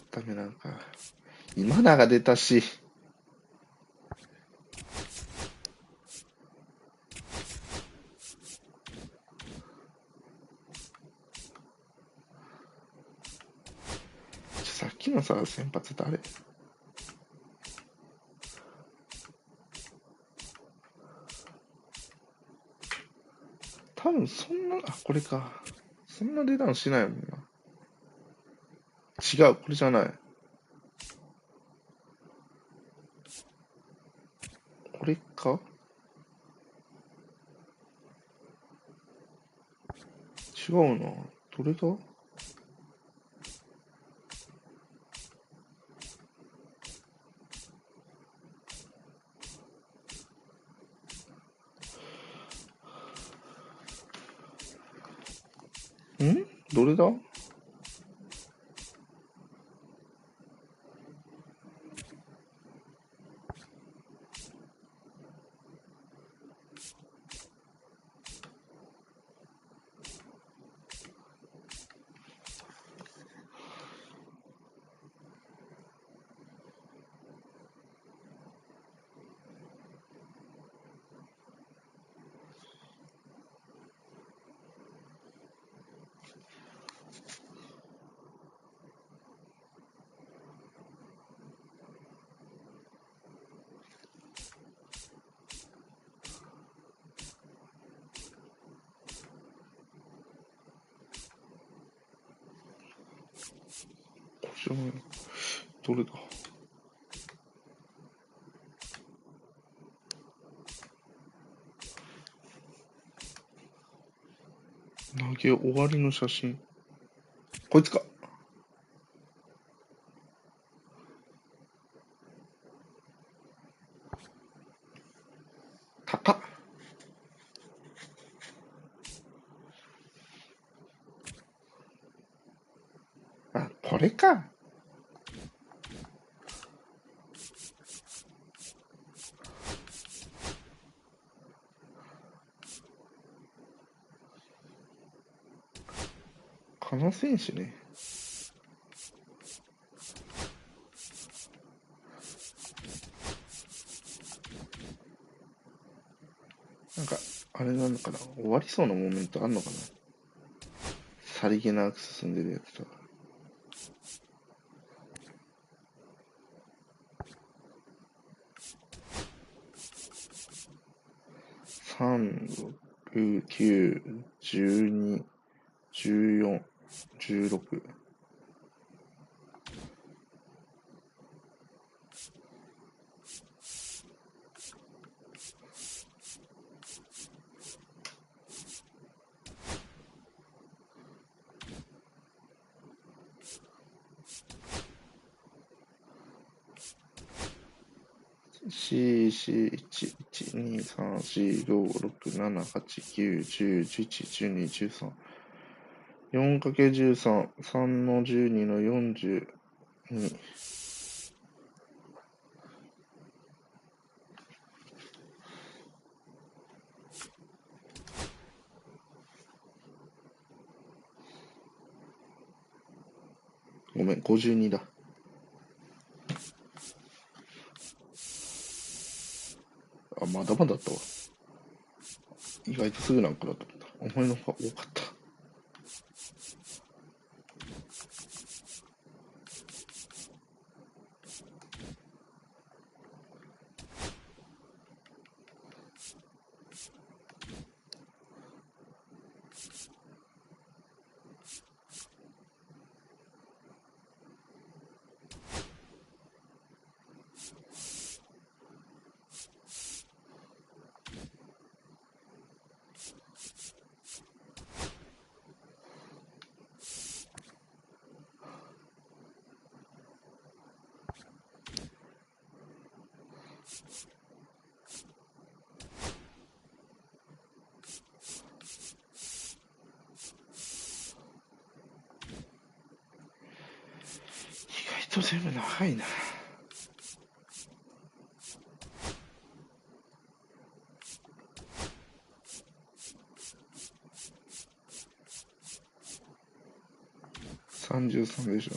ダメなんか。今永出たし。さっきのさ、先発誰？多分そんな、あ、これか。そんな値段しないもんな。違う、これじゃない。これか？違うな。どれだ？ん？どれだ？知らないな。どれだ。投げ終わりの写真。こいつか。高っ。あ、これか。この選手ね。なんか、あれなのかな、終わりそうなモーメントあんのかな。さりげなく進んでるやつとか。3、6、9、12、14、16。4、4、1、1、2、3、4、5、6、7、8、9、10、11、12、13。4×13、3の12の42。ごめん、52だ。あ、まだまだだったわ。意外とすぐなんかだと思った。お前の方が多かった。意外と全部長いな。33でしょ。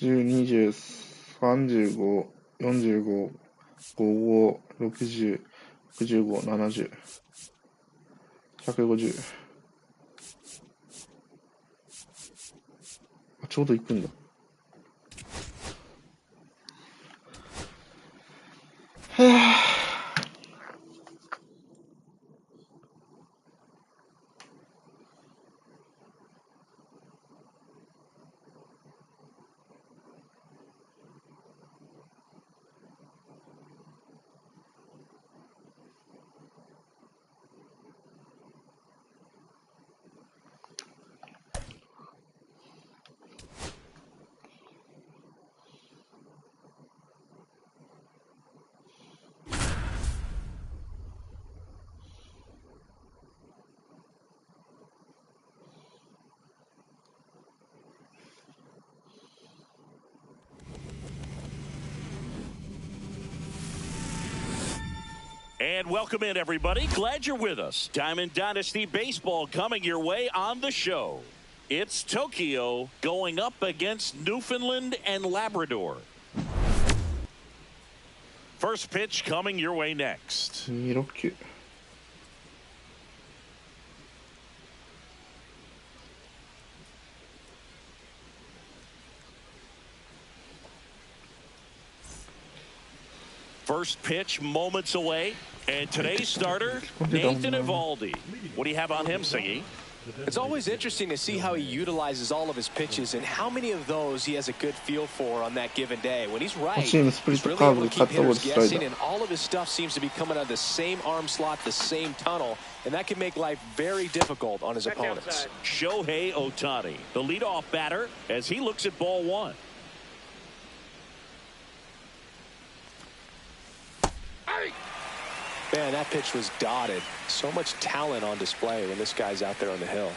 10、20、35、45、55、60、65、70、150。あ、ちょうど行くんだ。はぁ。And welcome in, everybody. Glad you're with us. Diamond Dynasty Baseball coming your way on the show. It's Tokyo going up against Newfoundland and Labrador. First pitch coming your way next. 26球。First pitch moments away. And today's starter, Nathan Eovaldi. What do you have on him, Singy? It's always interesting to see how he utilizes all of his pitches and how many of those he has a good feel for on that given day. When he's right, he's really able to keep hitters guessing, and all of his stuff seems to be coming out of the same arm slot, the same tunnel, and that can make life very difficult on his opponents. Shohei Ohtani, the leadoff batter, as he looks at ball one. Man, that pitch was dotted. So much talent on display when this guy's out there on the hill.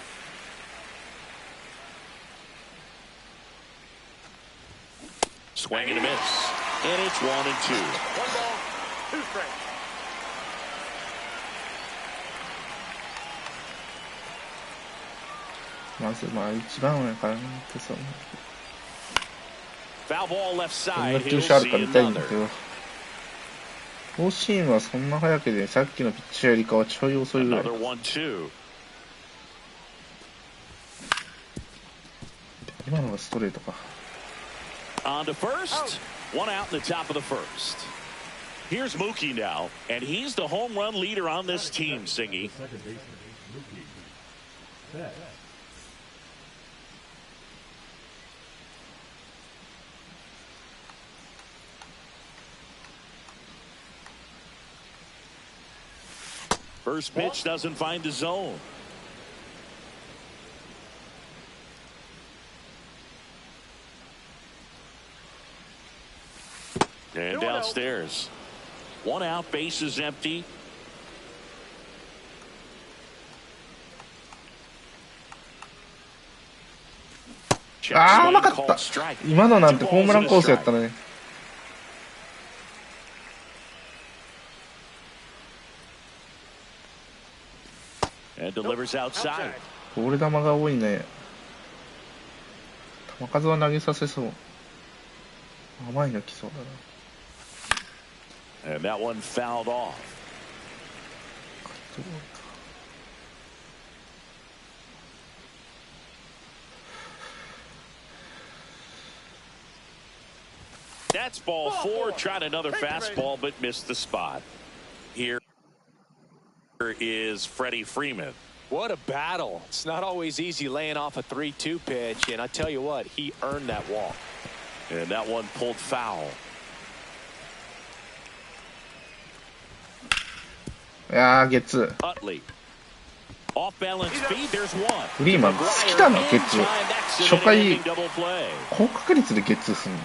Swing and a miss. And it's 1-2. 1 ball, 2 strikes. Foul ball left そん side. な注 He'll 射ある see か見たいんだ another. けど。フォーシームはそんな早くで、さっきのピッチャーよりかはちょい遅いぐらい。 Another 1-2. 今のがストレートか。On to first. 1 out in the top of the first. Here's Mookie now, and he's the home run leader on this team, Singy. Second baseman, Mookie Betts. First pitch doesn't find the zone. And downstairs. 1 out, base is empty. Check ああ、 swing 甘かっ called た。 strike. 今のなんて Two ホームラン balls コース and a やったのね。And delivers outside. ボール球が多いね。球数は投げさせそう。甘いの来そうだな。 And that one fouled off. That's ball 4. Tried another fastball, but missed the spot. Here is Freddie Freeman. What a battle. It's not always easy laying off a 3-2 pitch, and I tell you what, he earned that walk. And that one pulled foul. いやー、ゲッツー。 Utley. Off balance feed. There's one. フリーマン好きだな、ゲッツー。初回、 double play. 高確率でゲッツーすんの。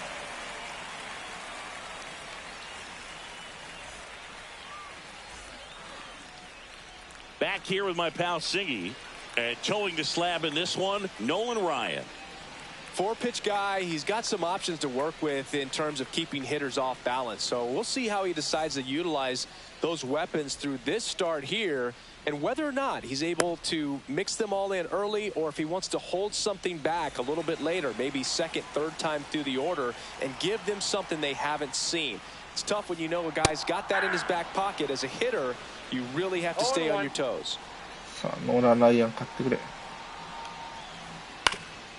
Back here with my pal Singy, and towing the slab in this one, Nolan Ryan. 4-pitch guy, he's got some options to work with in terms of keeping hitters off balance. So we'll see how he decides to utilize those weapons through this start here, and whether or not he's able to mix them all in early, or if he wants to hold something back a little bit later, maybe second, third time through the order, and give them something they haven't seen. It's tough when you know a guy's got that in his back pocket. As a hitter, you really have to stay on your toes. さあ、ノーラン・ライアン買ってくれ。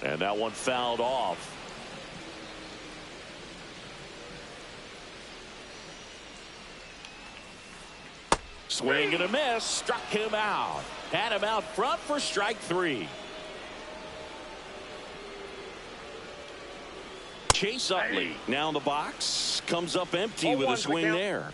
And that one fouled off. Swing and a miss. Struck him out. Had him out front for strike 3. Chase Utley now in the box. Comes up empty with a swing there.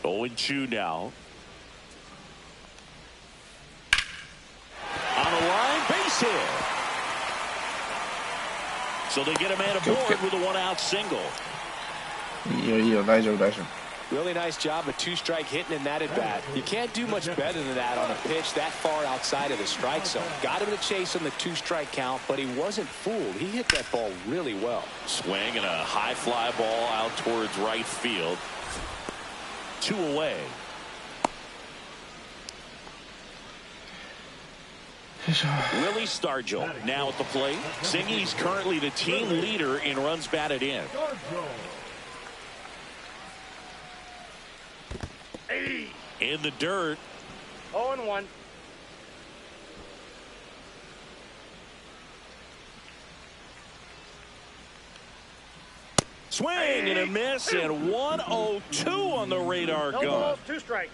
Going 2 now. On the line, base hit. So they get a man aboard with a 1-out single. いいよいいよ、大丈夫大丈夫。Really nice job of two-strike hitting in that at-bat. You can't do much better than that on a pitch that far outside of the strike zone. Got him to chase on the two-strike count, but he wasn't fooled. He hit that ball really well. Swing and a high fly ball out towards right field. 2 away. Willie Stargell now at the plate. Singy's currently the team leader in runs batted in. In the dirt. 0-1. Swing and a miss, and 1-0-2 on the radar gun. No balls, 2 strikes.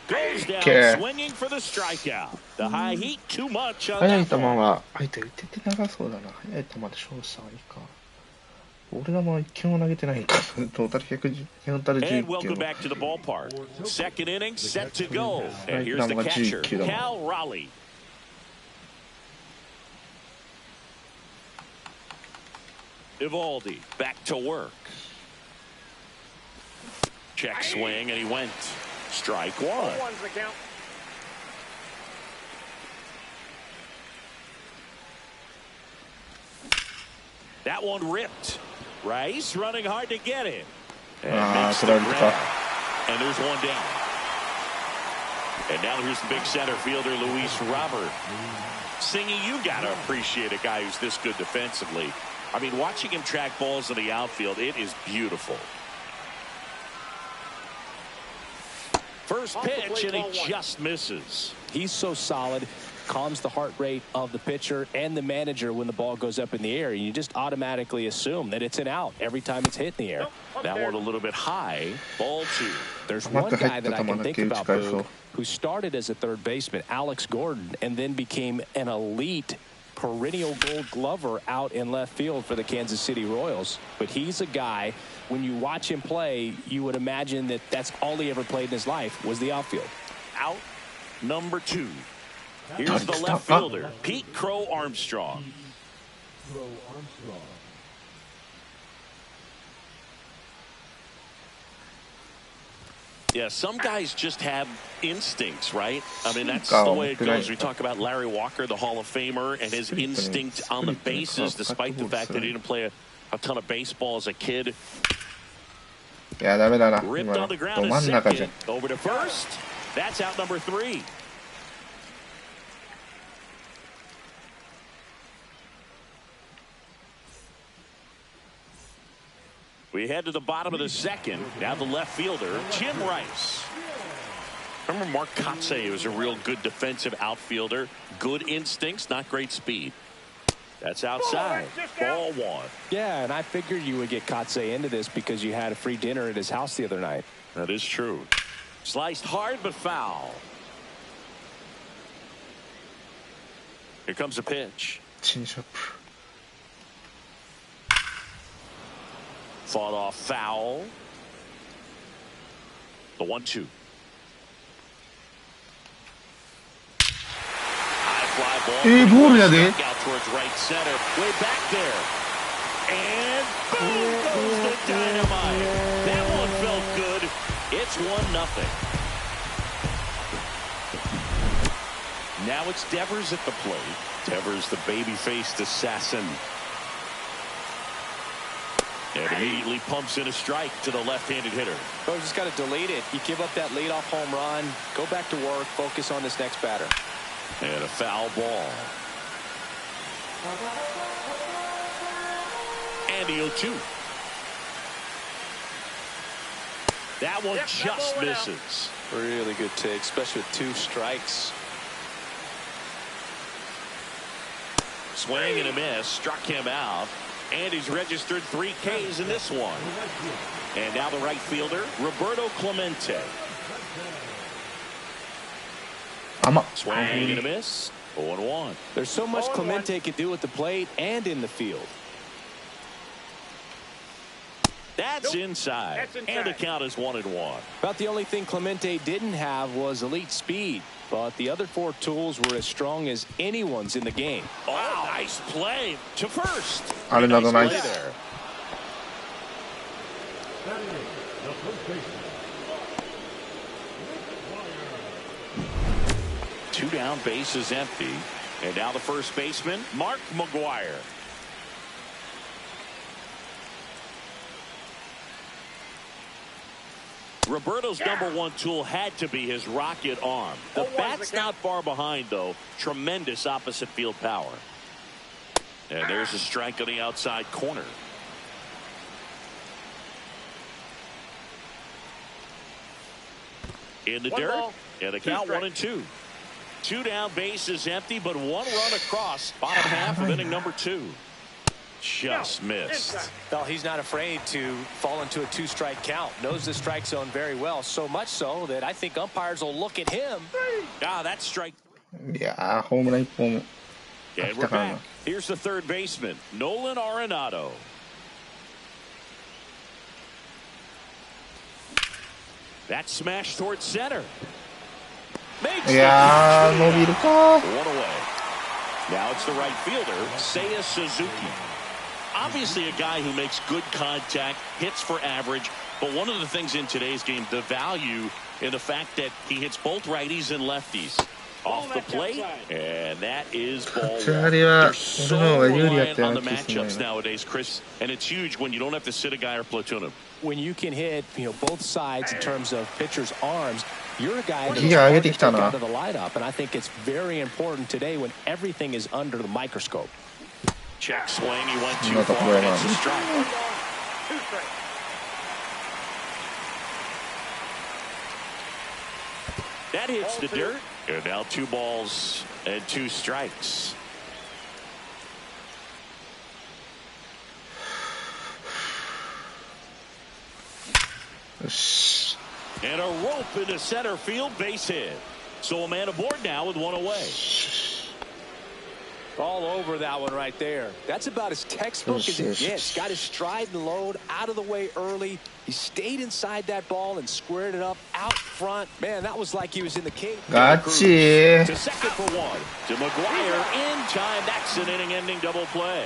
Goes down swinging for the strikeout. The high heat too much on 速い that 球 ball. が相手打てて長そうだな。速い球で勝負した方がいいか。俺がもう1球も投げてないんか。トータル110、トータル And 11 welcome 球。 back to the ballpark. Second inning set to go. And here's the catcher, Cal Raleigh. Evaldi back to work. Check swing, and he went. Strike 1. 0-1's the count. That one ripped. Rice running hard to get it. And Ah, makes the good grab. And there's one down. And now here's the big center fielder, Luis Robert. Singy, you got to appreciate a guy who's this good defensively. I mean, watching him track balls in the outfield, it is beautiful. First pitch, and he just misses. He's so solid, calms the heart rate of the pitcher and the manager when the ball goes up in the air. You just automatically assume that it's an out every time it's hit in the air. That one a little bit high. Ball 2. There's one guy that I can think about, Boog, who started as a third baseman, Alex Gordon, and then became an elite perennial gold glover out in left field for the Kansas City Royals. But he's a guy, when you watch him play, you would imagine that that's all he ever played in his life was the outfield. Out number 2. Here's the left fielder, Pete Crow Armstrong. Yeah, some guys just have instincts, right? I mean, that's the way it goes. We talk about Larry Walker, the Hall of Famer, and his instinct on the bases, despite the fact that he didn't play a ton of baseball as a kid. いや、ダメだな。 Ripped 今 on the ど ground 真 to ん中じゃん。 second. Over to first. That's out number 3. We head to the bottom of the second. Now the left fielder, Jim Rice. Remember Mark Kotsay was a real good defensive outfielder. Good instincts, not great speed. That's outside. Ball 1. Yeah, and I figured you would get Kotsay into this because you had a free dinner at his house the other night. That is true. Sliced hard but foul. Here comes a pitch. チンショップ。 Fought off foul. The 1-2. High fly ball. ボールやで。 Out towards right center. Way back there. And boom goes the dynamite. That one felt good. It's 1-0. Now it's Devers at the plate. Devers, the baby-faced assassin. And immediately pumps in a strike to the left-handed hitter. So just got to delete it. You give up that leadoff home run, go back to work, focus on this next batter. And a foul ball. And the 0-2. That one just misses. Really good take, especially with 2 strikes. Swing and a miss. Struck him out. And he's registered 3 Ks in this one. And now the right fielder, Roberto Clemente. Swing and a miss. 0-1. There's so much Clemente can do at the plate and in the field. That's inside. And the count is 1-1. About the only thing Clemente didn't have was elite speed. But the other 4 tools were as strong as anyone's in the game. Oh, nice play to first. Another nice. Play there. First baseman. Two down, bases empty. And now the first baseman, Mark McGwire. Roberto's #1 tool had to be his rocket arm. The bat's not far behind, though. Tremendous opposite field power. And there's a strike on the outside corner. In the dirt, and the count 1-2. Two down, bases empty, but one run across. Bottom half of inning number 2. Just missed. Well, he's not afraid to fall into a 2-strike count. Knows the strike zone very well. So much so that I think umpires will look at him. That's strike. いやー、ホームラン1本 And 来 we're たからな。 back. Here's the third baseman, Nolan Arenado. That smash towards center. Makes いやー、伸びるか。 one away. Now it's the right fielder, Seiya Suzuki. Obviously a guy who makes good contact, hits for average, but one of the things in today's game, the value in the fact that he hits both righties and lefties. Off the plate, and that is ball one. They're so reliant on the matchups nowadays, Chris, and it's huge when you don't have to sit a guy or platoon him. When you can hit, both sides in terms of pitchers' arms, you're a guy that's Yeah, hard I to think take so. out of the lineup, and I think it's very important today when everything is under the microscope. Check swing, he went too Not a far, play, and it's a huh? strike. 2 strikes. That hits the dirt, and now 2 balls and 2 strikes. And a rope into center field, base hit. So a man aboard now with 1 away. All over that one right there. That's about as textbook as it gets. Got his stride and load out of the way early. He stayed inside that ball and squared it up out front. Man, that was like he was in the cage. Gotcha. To second for 1. To McGwire in time. That's an inning-ending double play.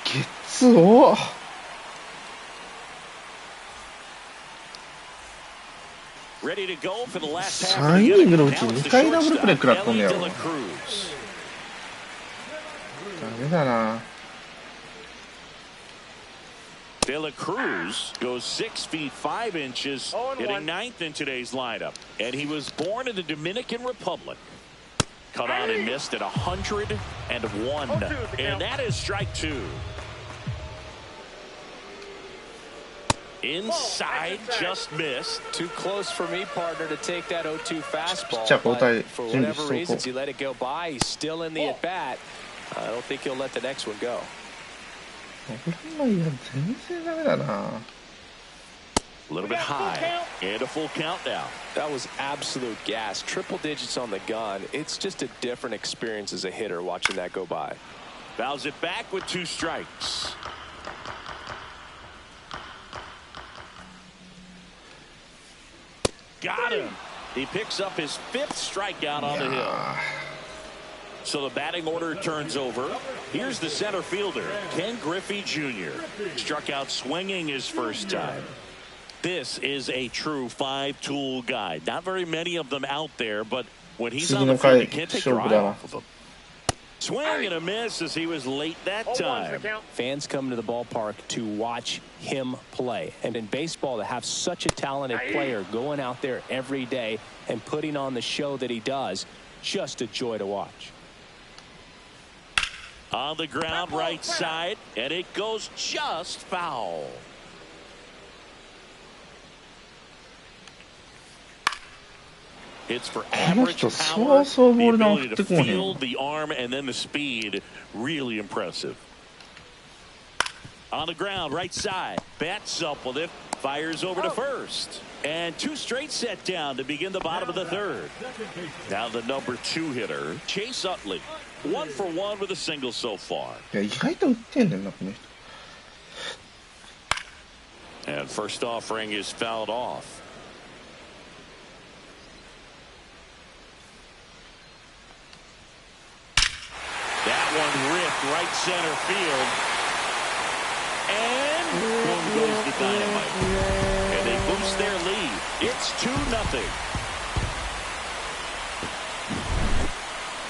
ゲッツを Ready to go for the last half 3 of イ the ニン inning. グのう Now ち it's 2 the 回ダブルプレー shortstop, 食らっとんね Ellie やろ。 De La Cruz. ダメだな。 De La Cruz goes 6 feet 5 inches, hitting 9th in today's lineup. And he was born in the Dominican Republic. Cut on and missed at 101. And that is strike 2. Inside, just missed. Too close for me, partner, to take that 0-2 fastball. Pitcher交代 But for 準備 whatever しとこう。 reasons, he let it go by. He's still in the at-bat. I don't think he'll let the next one go. いや、全然ダメだな。 A little bit high. And a full count now. That was absolute gas. Triple digits on the gun. It's just a different experience as a hitter watching that go by. Fouls it back with 2 strikes. Got him. He picks up his 5th strikeout on the hill. So the batting order turns over. Here's the center fielder, Ken Griffey Jr. Struck out swinging his first time. This is a true 5-tool guy. Not very many of them out there, but when he's on the field, you can't take your eye off of him. Swing and a miss as he was late that time. Fans come to the ballpark to watch him play. And in baseball, to have such a talented player going out there every day and putting on the show that he does, just a joy to watch. On the ground, right side, and it goes just foul. It's for average power, the ability to field, the arm, and then the speed. Really impressive. On the ground, right side, bats up with it, fires over to first. And 2 straight set down to begin the bottom of the 3rd. Now the number 2 hitter, Chase Utley. 1 for 1 with a single so far. いや、意外と打ってんねんな、この人。 And first offering is fouled off. That one ripped right center field. And boom goes the dynamite. 2-0.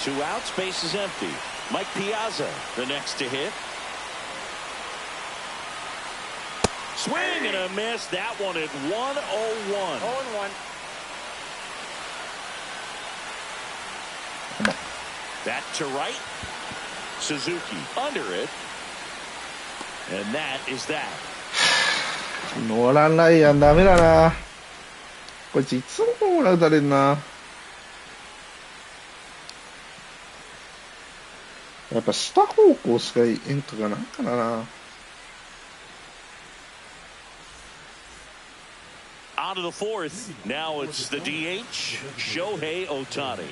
2 outs, base is empty. Mike Piazza, the next to hit. Swing and a miss. That one at 1-0-1. 0-1. That to right. Suzuki under it. And that is that. ノーランライアンダメだな。これ実のホームラン打たれんな。やっぱ下方向しかエントがないからな。Out of the fourth. Now it's the DH, Shohei Ohtani.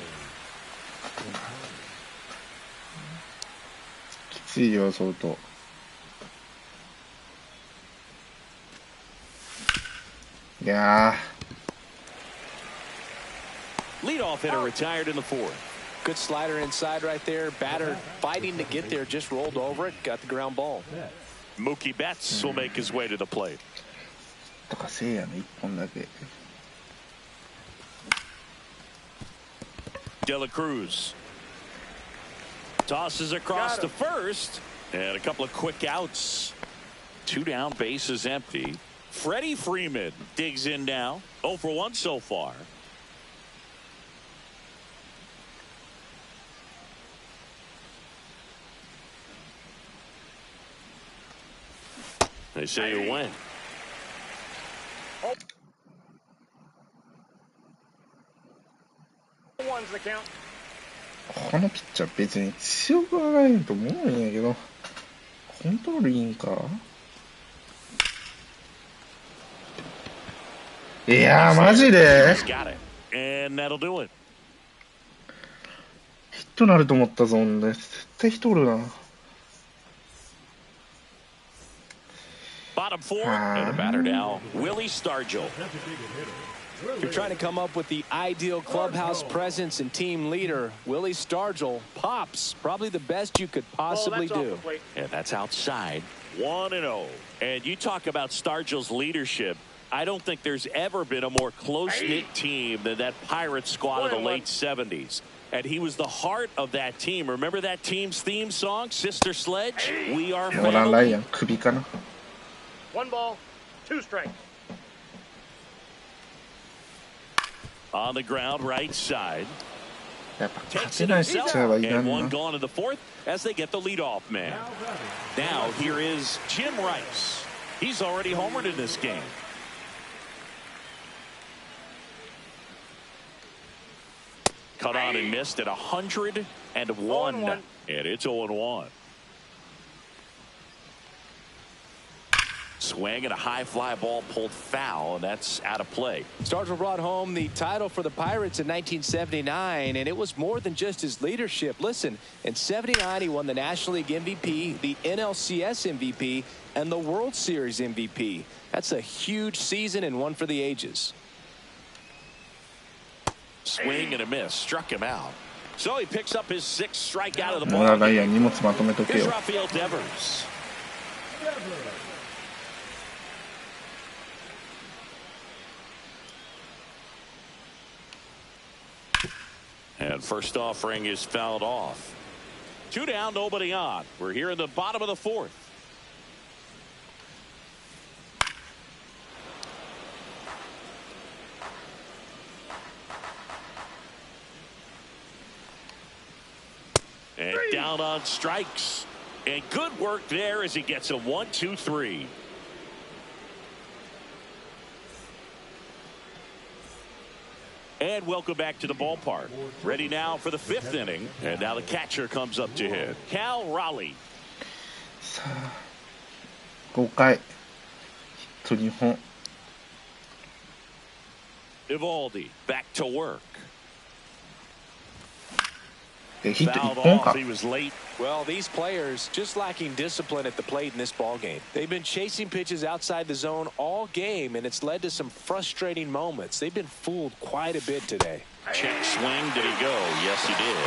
きついよ、相当。いやー。 Leadoff hitter retired in the fourth. Good slider inside right there. Batter fighting to get there, just rolled over it, got the ground ball. Mookie Betts will make his way to the plate. とかせいやね、一本だけ。De La Cruz tosses across to first, and a couple of quick outs. 2 down, base is empty. Freddie Freeman digs in now. 0 for 1 so far. They say you win. One's the count. このピッチャー別に強くはないと思うんやけど、コントロールいいんか。いやーマジで He's got it. And that'll do it. ヒットなると思ったぞんで、絶対ヒットおるな。 Bottom 4 and a batter now, Willie Stargell. If you're trying to come up with the ideal clubhouse presence and team leader, Willie Stargell pops. Probably the best you could possibly do. And that's outside. 1-0. And you talk about Stargell's leadership. I don't think there's ever been a more close-knit team than that Pirates squad of the late 70s. And he was the heart of that team. Remember that team's theme song, Sister Sledge? We are ノーランライア family. ン首かな。 1 ball, 2 strikes. On the ground, right side. やっぱ勝 Takes て it ないピッ himself. チャーはいら And ん one な。 gone in the fourth as they get the leadoff man. Now here is Jim Rice. He's already homered in this game. Cut on and missed at 101. And it's 0-1. Swing and a high fly ball pulled foul, and that's out of play. Stargell brought home the title for the Pirates in 1979, and it was more than just his leadership. Listen, in '79, he won the National League MVP, the NLCS MVP, and the World Series MVP. That's a huge season and one for the ages. Swing and a miss. Struck him out. So he picks up his 6th strikeout of the ノーラ ball ンライアン game. 荷物まとめとけ Here's よ。 Rafael Devers. And first offering is fouled off. 2 down, nobody on. We're here in the bottom of the fourth. And down on strikes. And good work there as he gets a 1-2-3. And welcome back to the ballpark. Ready now for the 5th inning. And now the catcher comes up to hit. Cal Raleigh. さあ5回ヒット2本。 Evaldi back to work. ヒット1 Fouled 本か off. He was late. Well, these players just lacking discipline at the plate in this ball game. They've been chasing pitches outside the zone all game, and it's led to some frustrating moments. They've been fooled quite a bit today. Check swing. Did he go? Yes, he did.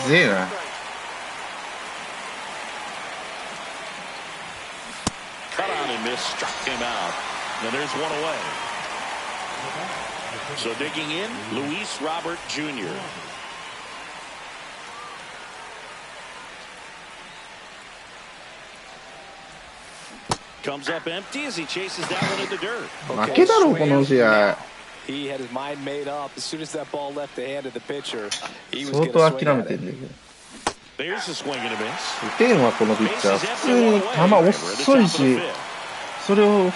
すげえな。 Cut on and miss. Struck him out. And there's one away. So digging in, Luis Robert Jr. Comes up empty as he chases that one in the dirt. 負けだろこの試合。 He had his mind made up as soon as that ball left the hand of the pitcher. He was 相 going 当 to 諦 swing め at てん it. だけど。 There's a swing and a miss. 打てんわこのピッチャー。普通に球遅いし、それを振っ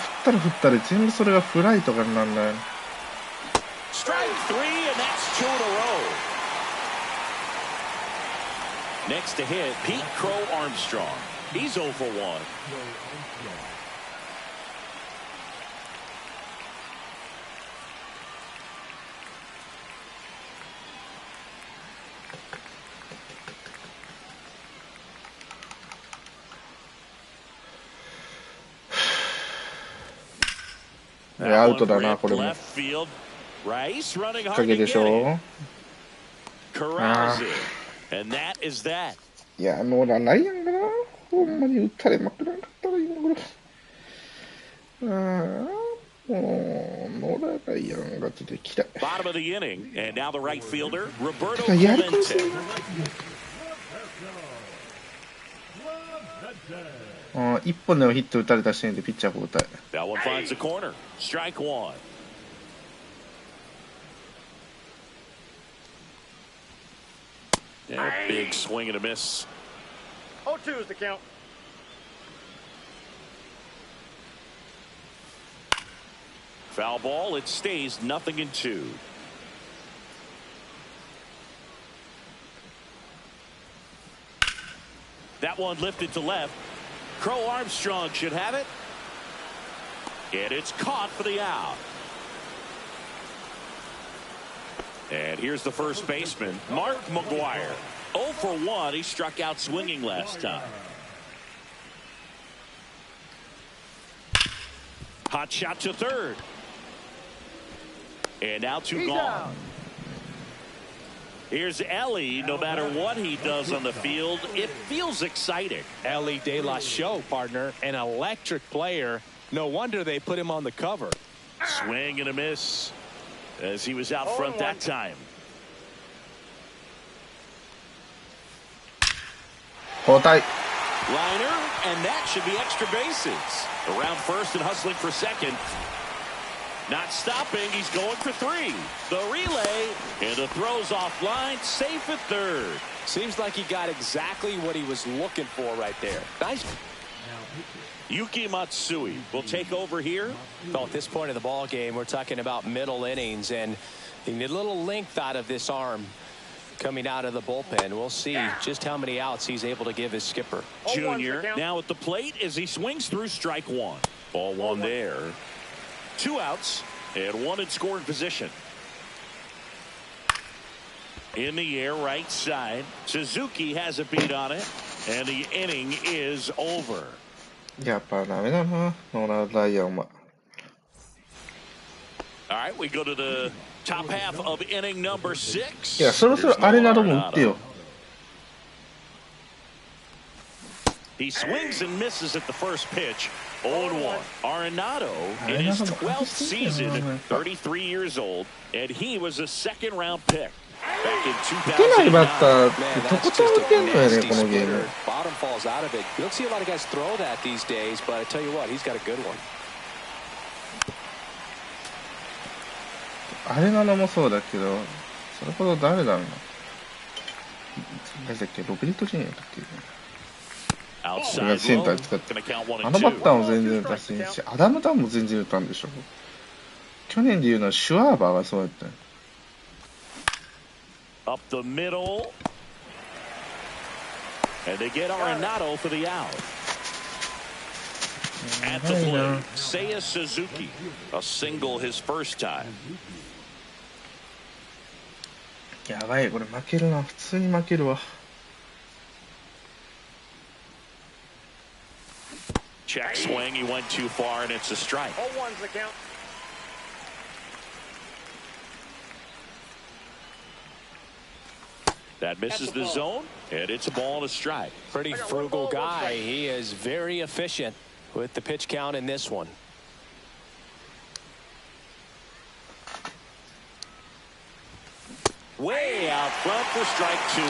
たら全部それがフライとかになるんだよ。 Strike three, and that's two in a row. Next to hit, Pete Crow Armstrong. He's 0 for 1. Yeah, アウトだなこれも。 Left field. Rice running か hard け to でし get ょ。 it. Corrals it. And that is that. いや乗らないやんかな。ほんまに打たれまくらんかったら今頃。もう乗らないやんが出てきた。 Bottom of the inning, and now the right fielder, Roberto やるかもしれ Clemente. ない。一本でもヒット打たれた時点でピッチャー交代。 That one finds the corner. Strike one. Yeah, big swing and a miss. 0-2 is the count. Foul ball. It stays 0-2. That one lifted to left. Crow Armstrong should have it. And it's caught for the out. And here's the first baseman, Mark McGuire. 0 for 1. He struck out swinging last time. Hot shot to third. And now two gone. Here's Ellie. No matter what he does on the field, it feels exciting. Ellie De La Show, partner, an electric player. No wonder they put him on the cover. Swing and a miss as he was out front that time. 交代。 Liner, and that should be extra bases. Around first and hustling for second. Not stopping. He's going for three. The relay, and the throw's offline. Safe at third. Seems like he got exactly what he was looking for right there. Nice. Yuki Matsui will take over here. Well, at this point of the ball game, we're talking about middle innings, and you need a little length out of this arm coming out of the bullpen. We'll see just how many outs he's able to give his skipper. Junior now at the plate as he swings through strike one. Ball one there. 2 outs and 1 in scoring position. In the air, right side. Suzuki has a beat on it, and the inning is over. やっぱダメだな。乗らないやお前。 All right, we go to the top half of inning number 6. いやそろそろアレナドも打ってよ。 He swings and misses at the first pitch. 0-1. Arenado in his 12th season, 33 years old, and he was a second-round pick back in 打てないバッターって Man, とこ that's とん just 打てんのや a ね nasty このゲーム。 splitter. Bottom falls out of it. You don't see a lot of guys throw that these days, but I tell you what, he's got a good one. アレナドもそうだけど、それほど誰だろうな。誰だっけ、ロベルト・ジュニアだっけ。 Outside セン low. ター使って Gonna count 1あ and のバッター 2. も全然打たせんし、アダム・タンも全然打たんでしょ。去年で言うのはシュワーバーがそうやったよ。 Up the middle. And they get Arenado for the out. At the plate, Seiya Suzuki. A single his first time. やばい、これ負けるな。普通に負けるわ。 Check swing. He went too far, and it's a strike. 0-1's the count. That misses the zone, and it's a ball and a strike. Pretty frugal guy. He is very efficient with the pitch count in this one. way out front for strike two.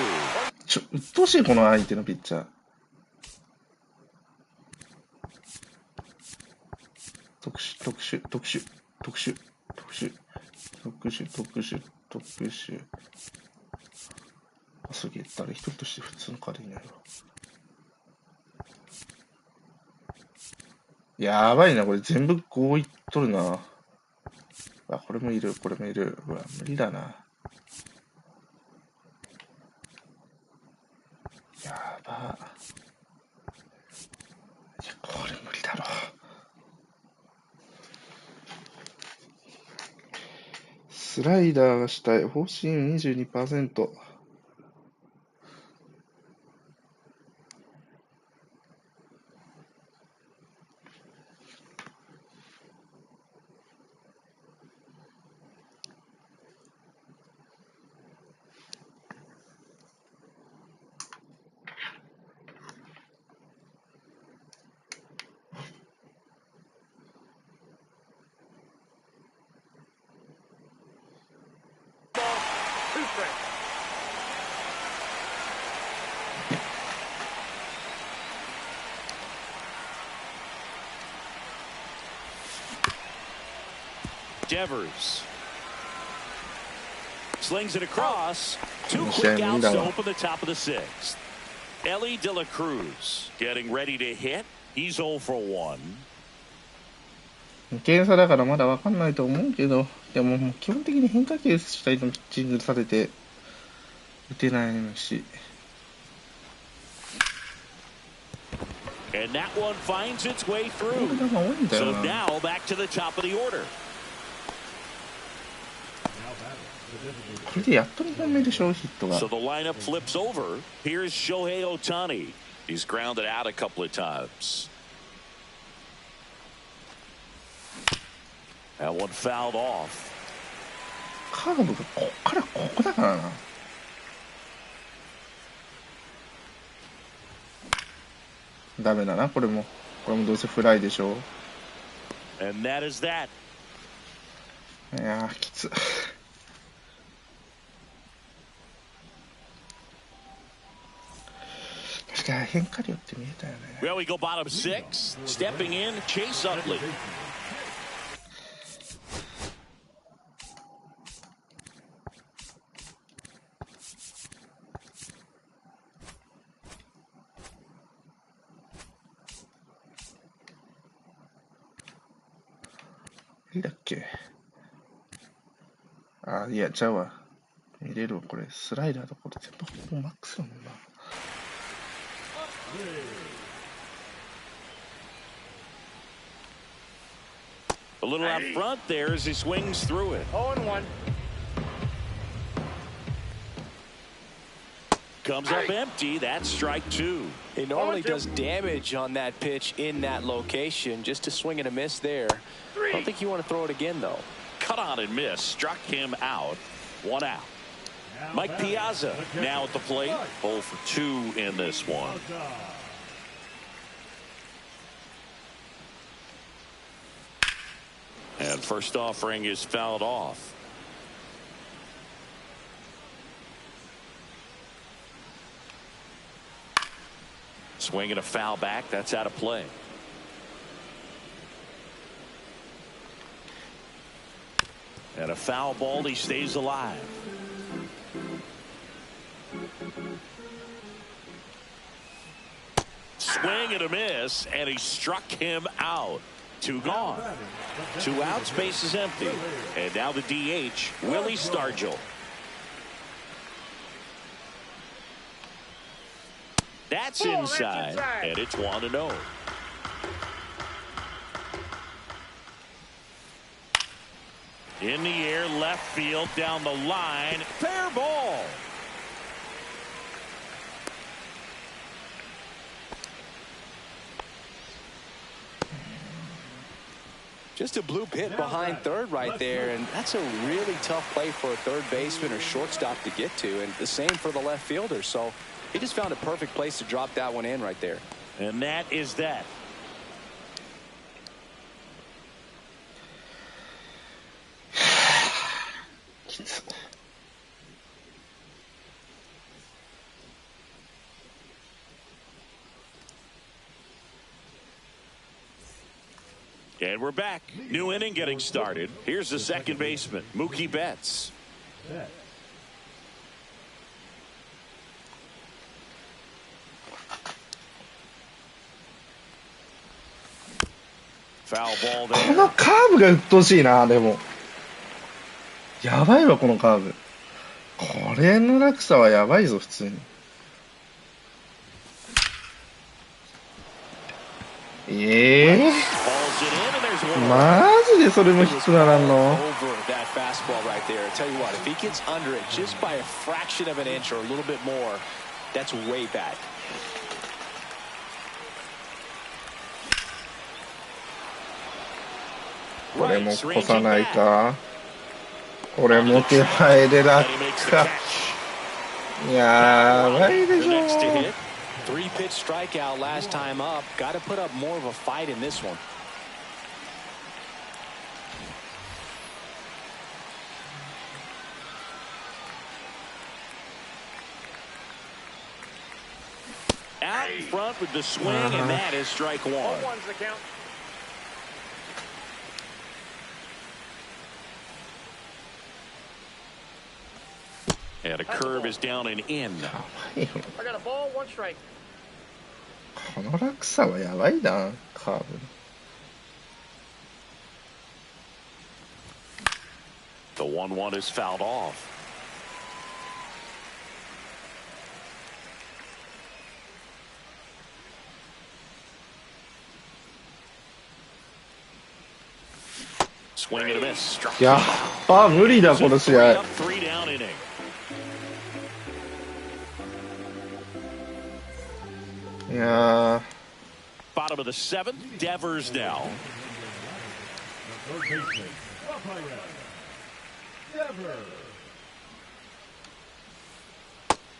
うっとうしいこの相手のピッチャー。特殊。すげえ、誰一人として普通のカードいないわ。やばいな、これ全部5いっとるな。あ、これもいる。うわ、無理だな。やば。いや、これ無理だろ。スライダーがしたい。方針 22%。Two strikes. Devers slings it across. Two quick outs to open the top of the sixth. Ellie De La Cruz getting ready to hit. He's 0 for 1. 2点差だからまだ分かんないと思うけど、でももう基本的に変化球主体のピッチングされて打てないし。And that one finds its way through. ボール球多いんだよ So な。 now back to the top of the order. これでやっと2本目でしょ、ヒットが。 So the lineup flips over. Here's Shohei Ohtani. He's grounded out a couple of times. That one fouled off. カーブがこっからここだからな。ダメだな、これもどうせフライでしょ。 And that is that. いやー、きつ。確か変化量って見えたよね。 Well, we go bottom 6. Stepping in, Chase Utley. いいだっけ。あ、いや、ちゃうわ。見れるわ、これ。スライダーとこれ全部ほぼマックスだもんな。A little out front there as he swings through it. 0-1. Comes up empty. That's strike two. He normally does damage on that pitch in that location. Just a swing and a miss there. I don't think you want to throw it again, though. Cut on and miss. Struck him out. 1 out. Mike Piazza now at the plate. 0 for 2 in this one. And first offering is fouled off. Swinging a foul back. That's out of play. And a foul ball. He stays alive. Swing and a miss, and he struck him out. 2 gone. 2 outs, base is empty. And now the DH, Willie Stargell. That's inside, and it's 1-0. In the air, left field, down the line, fair ball. Just a bloop hit behind third right there, and that's a really tough play for a third baseman or shortstop to get to, and the same for the left fielder. So he just found a perfect place to drop that one in right there. And that is that. And we're back. New inning getting started. Here's the second baseman, Mookie Betts. Foul ball こ there. のカーブが鬱陶しいな。でもやばいわこのカーブ。これの落差はやばいぞ普通に。マジでそれもヒットならんの。これも越さないか。これも手前で落下。やばいでしょ。3-pitch strikeout last time up. Got to put up more of a fight in this one. Out in front with the swing, and that is strike one. 0-1's the count. And a curve is down and in. I got a ball, 1 strike. この落差はやばいな、カーブ。The 1-1 is fouled off. Swing and a miss. やっぱ無理だこの試合。3 down inning. Yeah. Bottom of the 7th, Devers now.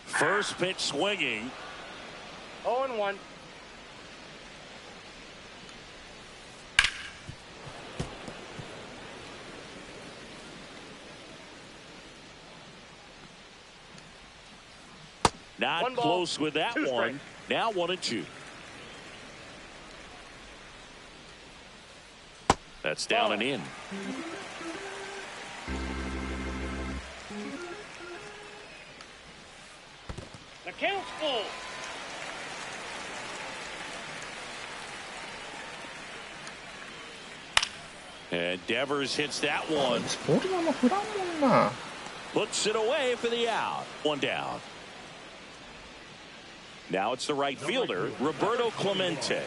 First pitch swinging. 0-1. Not close with that one. Now 1-2. That's down and in. The count's full. And Devers hits that one. ボールはもう振らんもんな。 Puts it away for the out. 1 down. Now it's the right fielder, Roberto Clemente.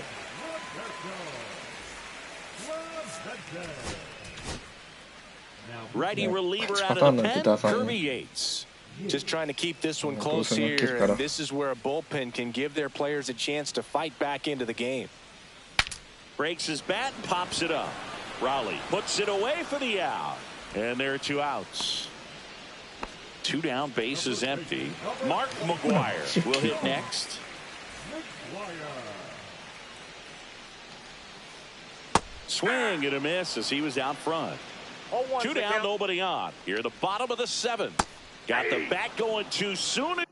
Righty reliever out of the pen, Kirby Yates. Just trying to keep this one close here. And this is where a bullpen can give their players a chance to fight back into the game. Breaks his bat and pops it up. Raleigh puts it away for the out. And there are 2 outs. 2 down, bases empty. Mark McGuire will hit next. Swing and a miss as he was out front. 2 down, nobody on. Here at the bottom of the 7th. Got the bat going too soon.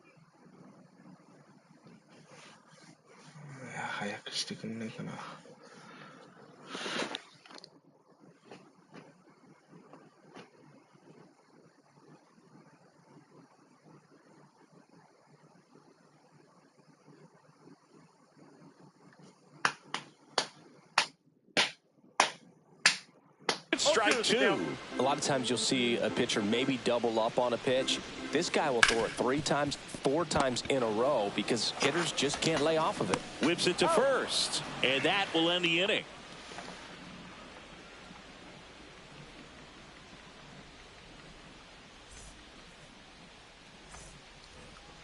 早くしてくんないかな。Strike 2. A lot of times you'll see a pitcher maybe double up on a pitch. This guy will throw it 3 times, 4 times in a row because hitters just can't lay off of it. Whips it to first, and that will end the inning.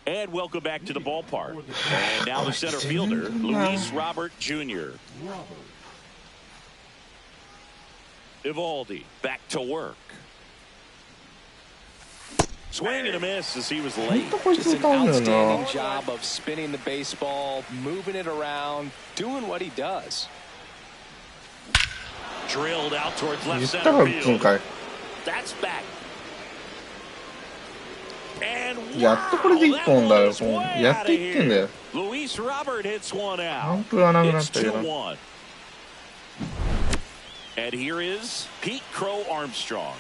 And welcome back to the ballpark. And now the center fielder, Luis Robert Jr. Evaldi back to work. Swing and a miss as he was late. Just an outstanding job of spinning the baseball, moving it around, doing what he does. Drilled out towards left center field. That's back. Andやっとこれで1本だよ。やっと1点だよ。 Luis Robert hits one out. 完封はなくなっ It's たけど。 2-1. And here is Pete Crow Armstrong.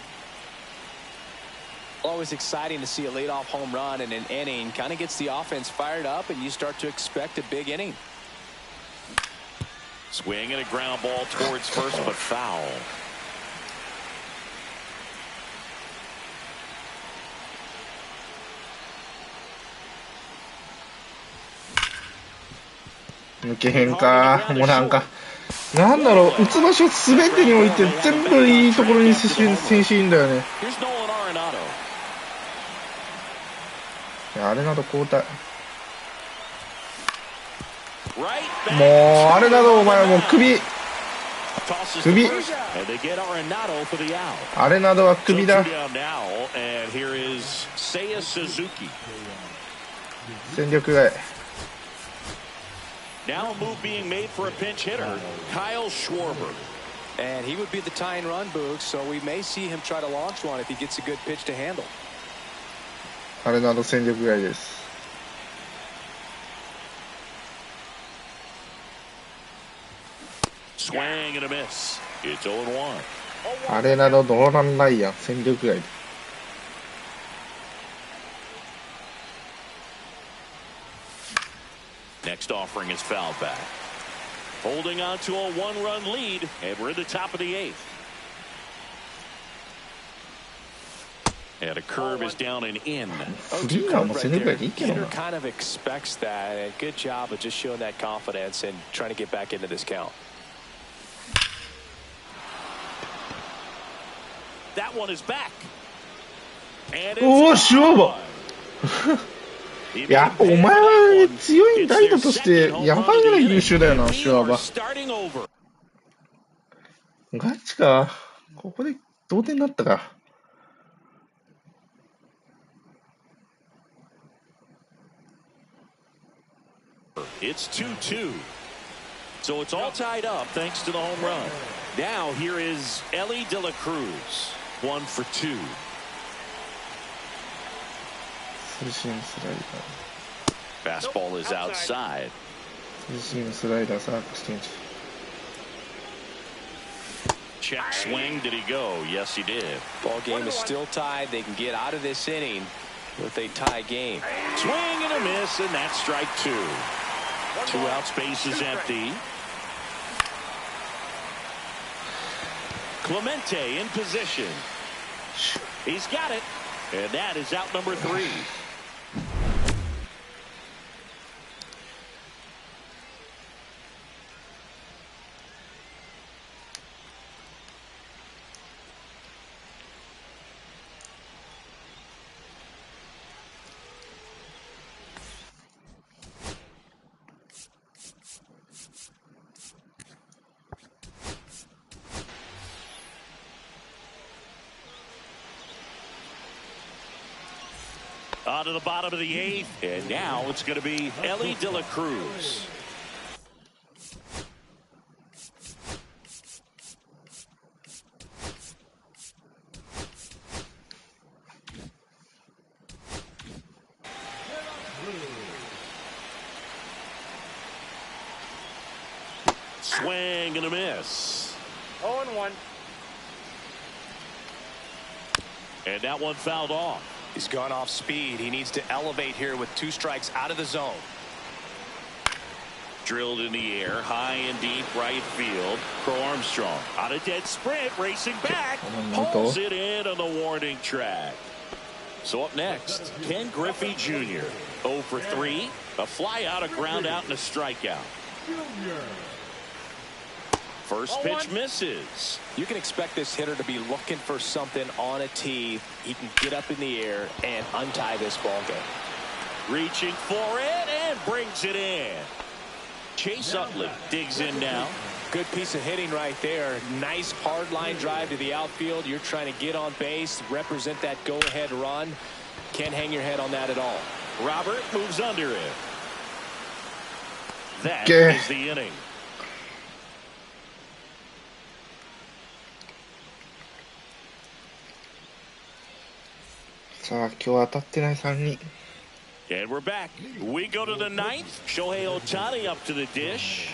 Always exciting to see a leadoff home run in an inning. Kind of gets the offense fired up, and you start to expect a big inning. Swing and a ground ball towards first, but foul.抜けへんか。もうなんかなんだろう、打つ場所すべてにおいて全部いいところに選手いいんだよね。あれなど交代。もうあれなどお前はもう首あれなどは首だ。戦力外。Now a move being made for a pinch hitter, Kyle Schwarber. And he would be the tying run, Boog, so we may see him try to launch one if he gets a good pitch to handle. あれなど戦力外です。Swing and a miss. It's 0-1. あれなどノーランライアン戦力外。Next offering is foul back. Holding on to a one-run lead, and we're in the top of the eighth. And a curve is down and in. Hitter kind of expects that, and good job of just showing that confidence and trying to get back into this count. That one is back. And it's Schwarber. やっぱお前は強い代打としてやばいぐらい優秀だよな、シュワバ。ガチか。ここで同点になったか。It's 2-2. So it's all tied up thanks to the home run. Now here is Ellie De La Cruz. 1 for 2. ツーシームスライダー。 Fastball is outside. ツーシームスライダーサークステンジ。 Check swing. Did he go? Yes, he did. Ball game is still tied. They can get out of this inning with a tie game. Swing and a miss, and that's strike 2. 2 outs, base is empty. Clemente in position. He's got it, and that is out number 3. On to the bottom of the 8th, and now it's going to be Ellie De La Cruz. Swing and a miss. 0-1. And that one fouled off. He's gone off speed. He needs to elevate here with 2 strikes out of the zone. Drilled in the air, high and deep right field. Crow Armstrong on a dead sprint, racing back, pulls it in on the warning track. So up next, Ken Griffey Jr. 0 for 3, a fly out, a ground out, and a strikeout. First pitch misses. You can expect this hitter to be looking for something on a tee. He can get up in the air and untie this ball game. Reaching for it and brings it in. Chase Utley digs in now. Good piece of hitting right there. Nice hard line drive to the outfield. You're trying to get on base, represent that go-ahead run. Can't hang your head on that at all. Robert moves under it. That is the inning. さあ今日当たってない3人。 And we're back. We go to the 9th. Shohei Ohtani up to the dish.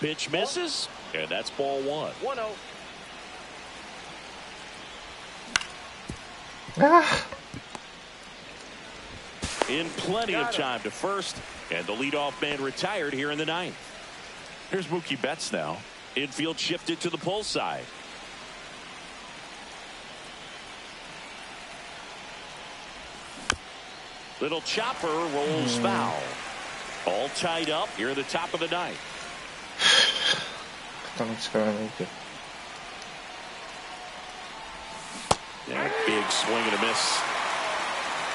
Pitch misses, and that's ball one. 1-0. あ In plenty of time to first, and the leadoff man retired here in the ninth. Here's Mookie Betts now. Infield shifted to the pull side. Little chopper rolls foul. All tied up here at the top of the ninth. 肩の力抜いて Yeah, big swing and a miss.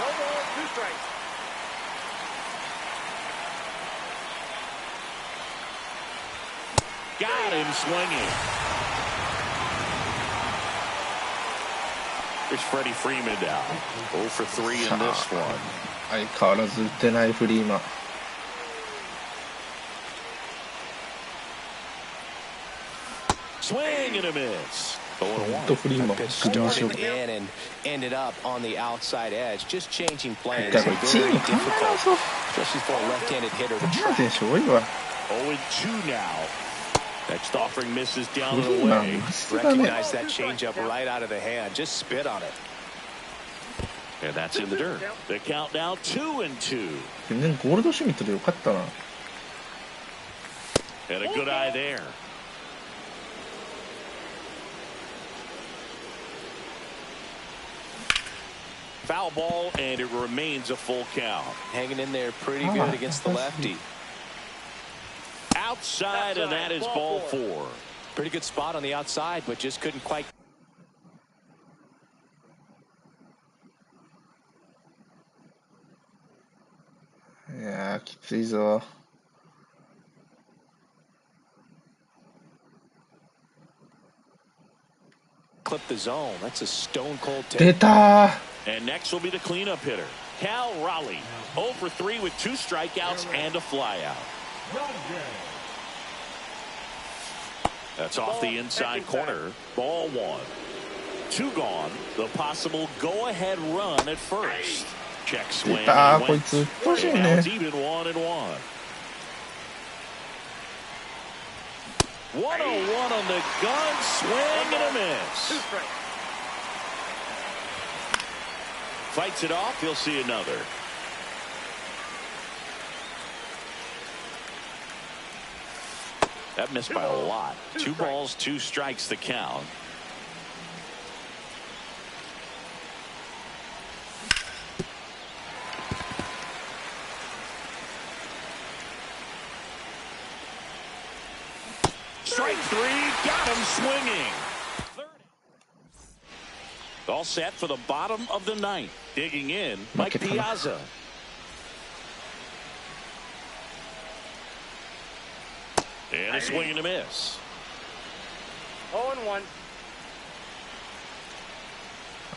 No ball, 2 strikes. Got him swinging. Here's Freddie Freeman down. 0 for 3 in this one. 相変わらず打てないフリーマン Swing and a miss. ほんとフリーマン Pitch 首の started 勝負 in and ended up on the outside edge. Just changing planes. だからチー Very ム考え difficult, なそう especially for a left-handed hitter to こんな track. 選手多いわ 0 and 2 now. Next offering misses down and フリーマン away. マジだね Recognize that changeup right out of the hand. Just spit on it. And that's in the dirt. The count now 2 and 2. 全然ゴールドシュミットでよかったな And a good eye there. Foul ball, and it remains a full count. Hanging in there pretty good against the lefty. Outside, and that is ball 4. Pretty good spot on the outside, but just couldn't quite. いやーきついぞ Clip the zone. That's a stone cold 出 take. たー And next will be the cleanup hitter, Cal Raleigh. 0 for 3 with 2 strikeouts and a flyout. That's off the inside corner. Ball 1. 2 gone. The possible go-ahead run at first. Check swing. 出たー and こい went. つうっとうしい And now ね it's even 1 and 1. 1-0-1 on the gun. Swing and a 2 miss. strikes. Fights it off. He'll see another. That missed by a lot. 2 balls, 2 strikes the count. Strike 3, got him swinging. All set for the bottom of the ninth. Digging in, Mike Piazza. And a swing and a miss. 0-1.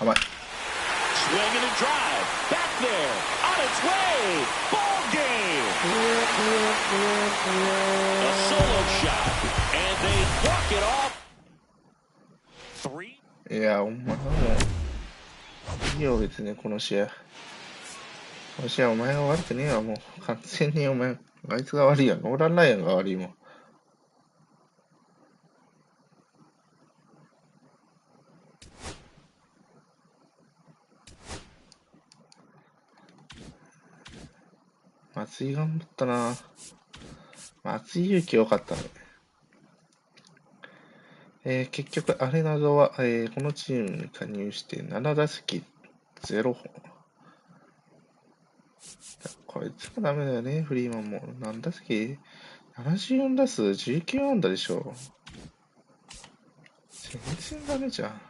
甘い Swing and a drive. Back there. On its way. Ball game. A solo shot. And they walk it off. 3. いやお前はもういいよ別にこの試合この試合お前が悪くねえわもう完全にお前あいつが悪いやノーラン・ライアンが悪いもん松井頑張ったな松井裕樹良かったね結局、アレナドは、このチームに加入して7打席0本。こいつもダメだよね、フリーマンも。何打席 ?74 打数19安打でしょ。全然ダメじゃん。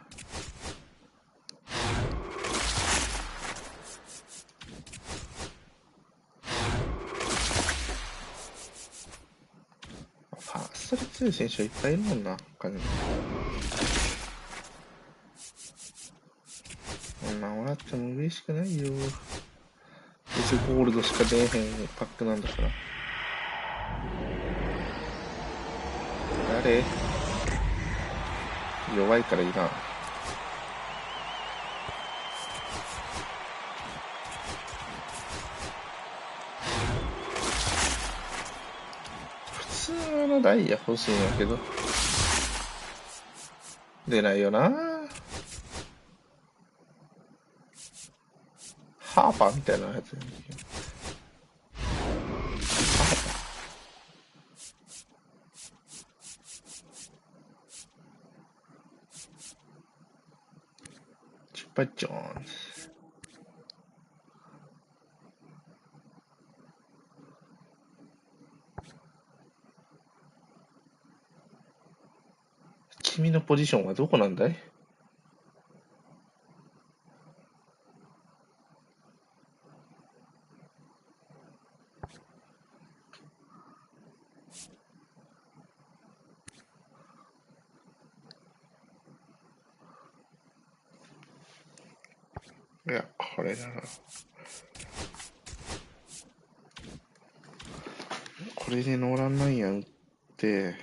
ファーストで強い選手はいっぱいいるもんな、他にも。こんなんもらっても嬉しくないよ。別にゴールドしか出えへんパックなんだから。誰？弱いからいらん。普通のダイヤ欲しいんやけど。出ないよな。ハーパーみたいなやつやんけ。チュッパチョーンズ。君のポジションはどこなんだい？いや、これだな。これでノーランナイアン打って、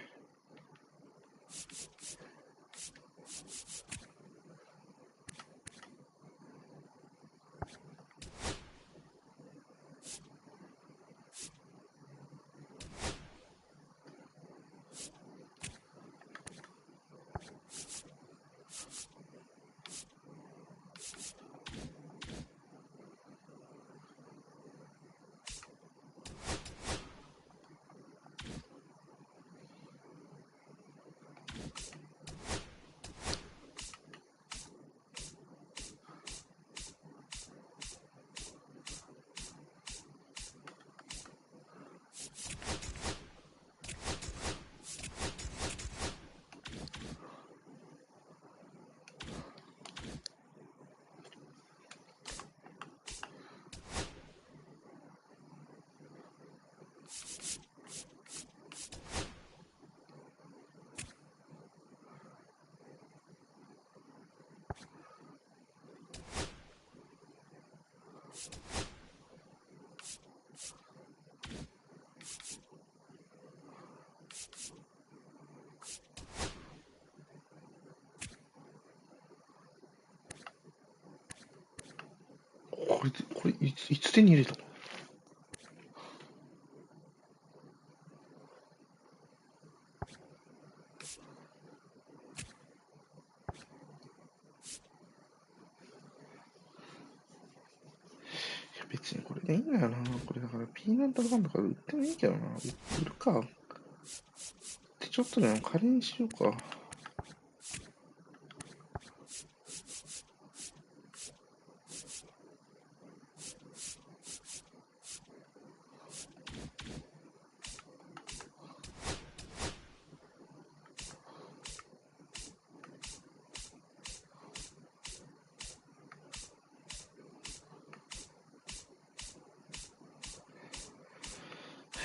これいつ手に入れたの？別にこれでいいんだよな。これだからピーナッツバンドから売ってもいいけどな。売るか。で、ちょっとね、仮にしようか。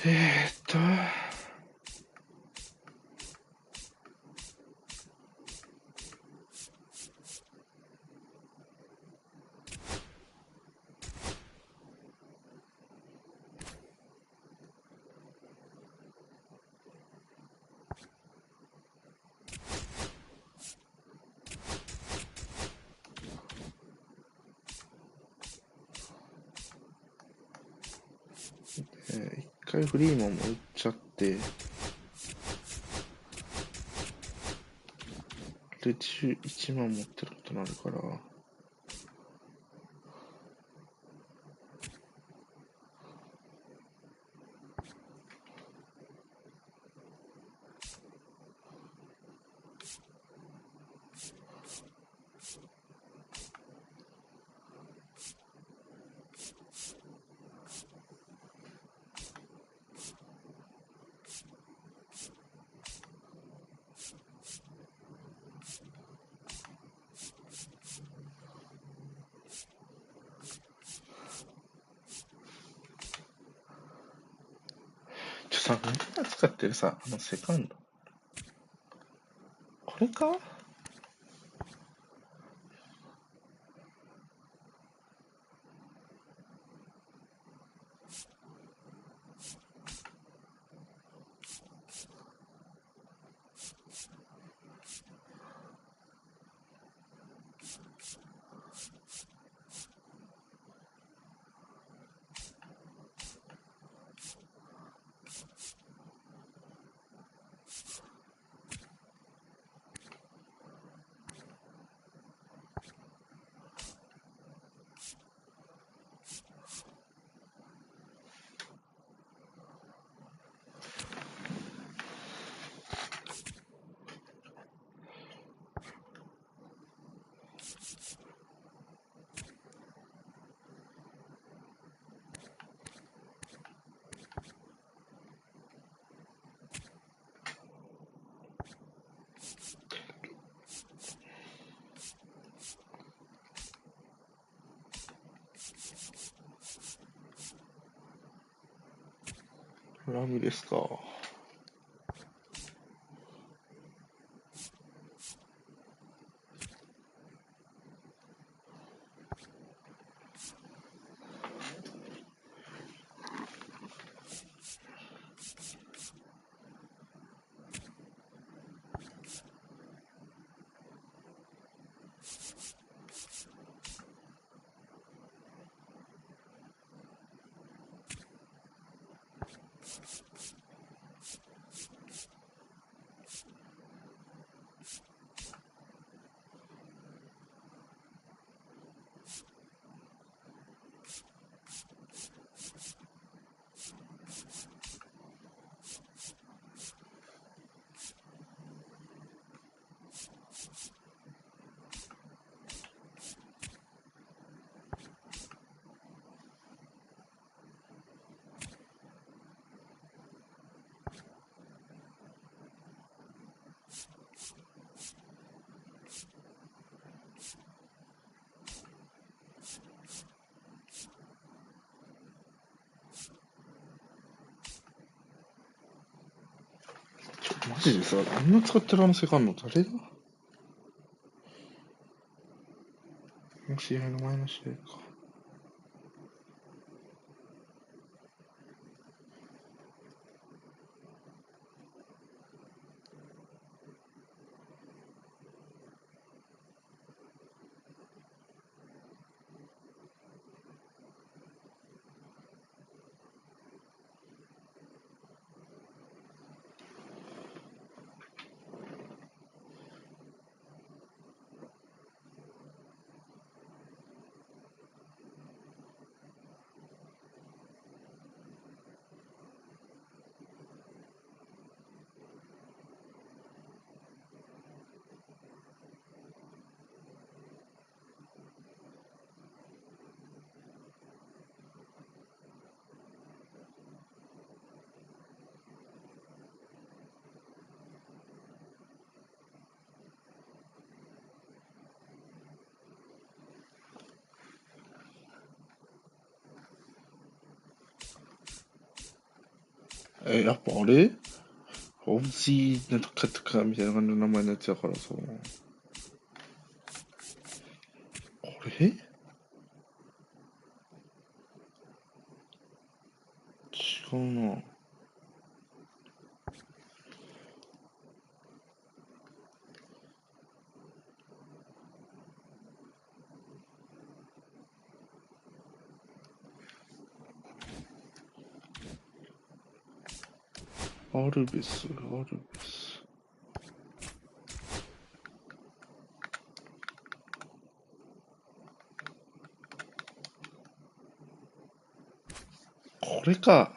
えーっと。一回フリーマンも売っちゃって、で11万持ってることになるから、さ、みんな使ってるさ、セカンド。これか？ラブですか。マジでさ、あんな使ってるあのセカンド誰だ？試合の前の試合か。やっぱあれオブジーなんとかとかみたいな感じの名前のやつだからさ。これ違うな。アルベス。これか。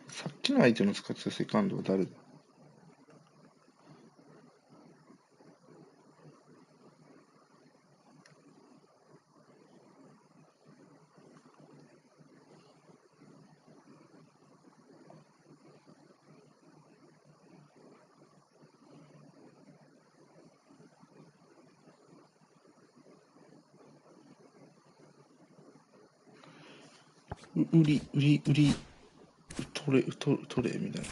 さっきのアイテム使ってたセカンドは誰だ？売り、取れ、みたいな。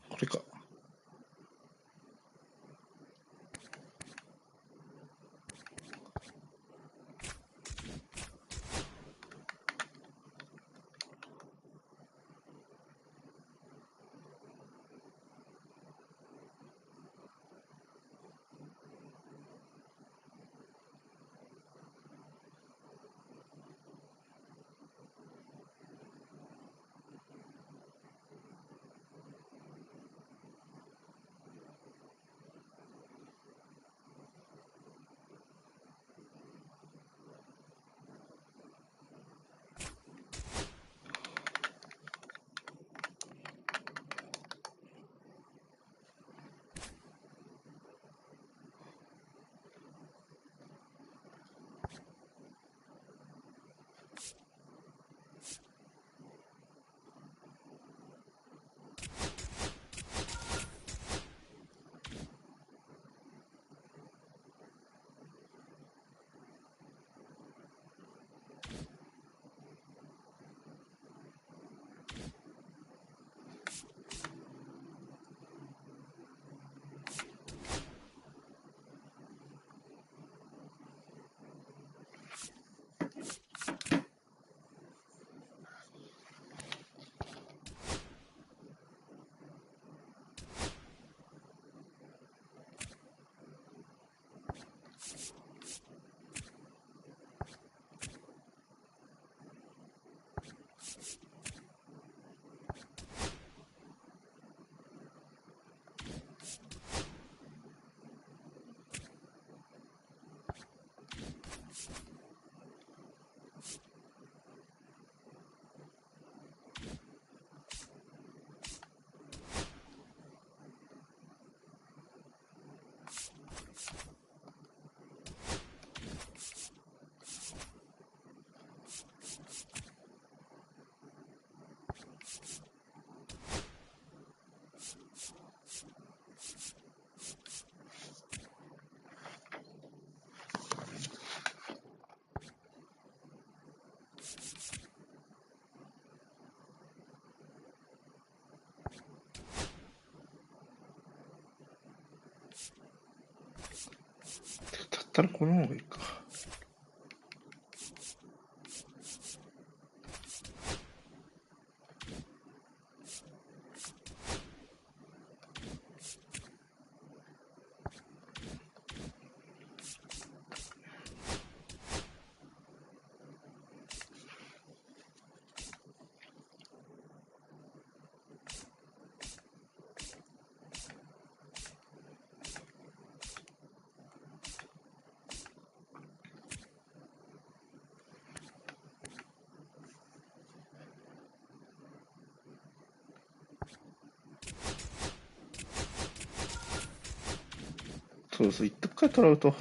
これか。だったらこの方がいいか。そうそう、一徳から取らうと。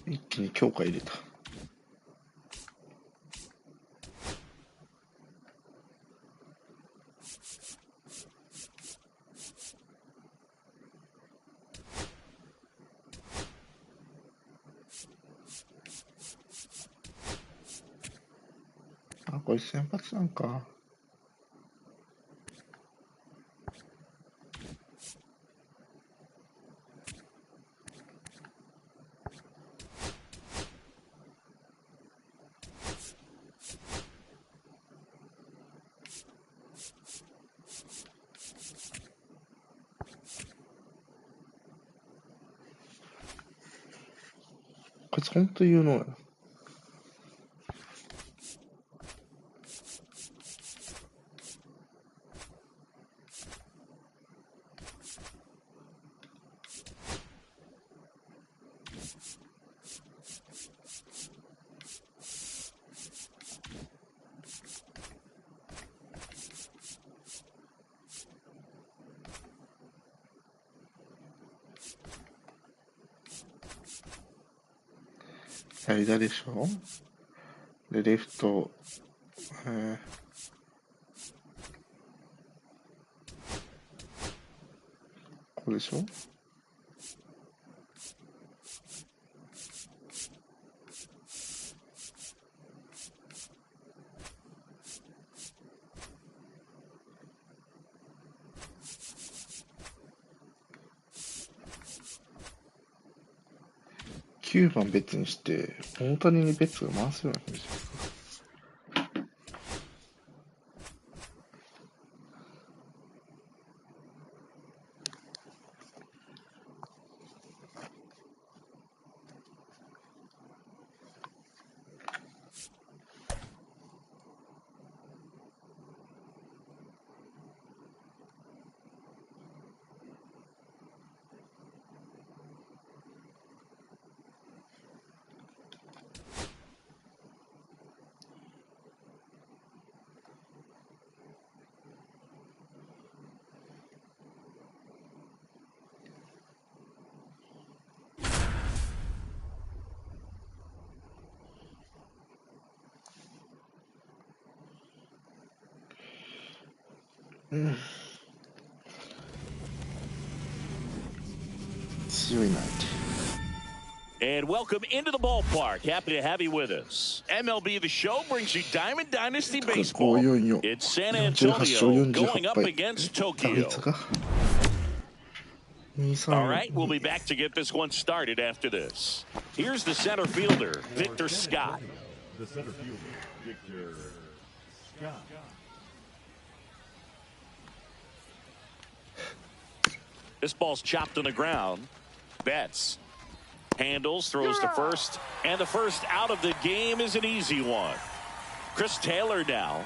一気に強化入れた。こいつ先発なんか。こいつほんと有能やな。代打でしょ。で、レフト、ここでしょ。9番別にして、大谷に別が回すような感じ。強いなって。And welcome into the ballpark. Happy to have you with us. MLB The Show brings you Diamond Dynasty Baseball. It's San Antonio going up against Tokyo. All right, we'll be back to get this one started after this. Here's the center fielder, Victor Scott. The center fielder, Victor Scott. This ball's chopped on the ground. Betts handles, throws to first, and the first out of the game is an easy one. Chris Taylor now.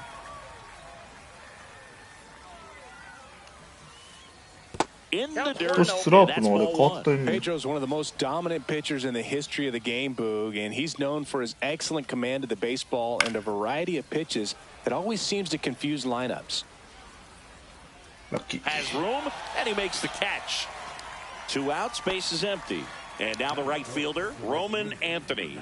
In the dirt. Pedro's one of the most dominant pitchers in the history of the game, Boog, and he's known for his excellent command of the baseball and a variety of pitches that always seems to confuse lineups. Has room, and he makes the catch. 2 outs, base is empty. And now the right fielder, Roman Anthony.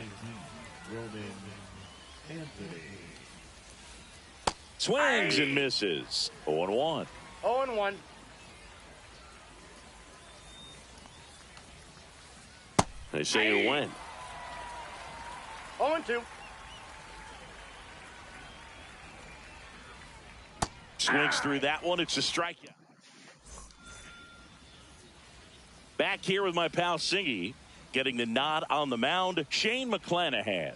Swings and misses. 0-1. 0-1. They say you win. 0-2. Swings through that one. It's a strikeout. Back here with my pal Singy, getting the nod on the mound, Shane McClanahan.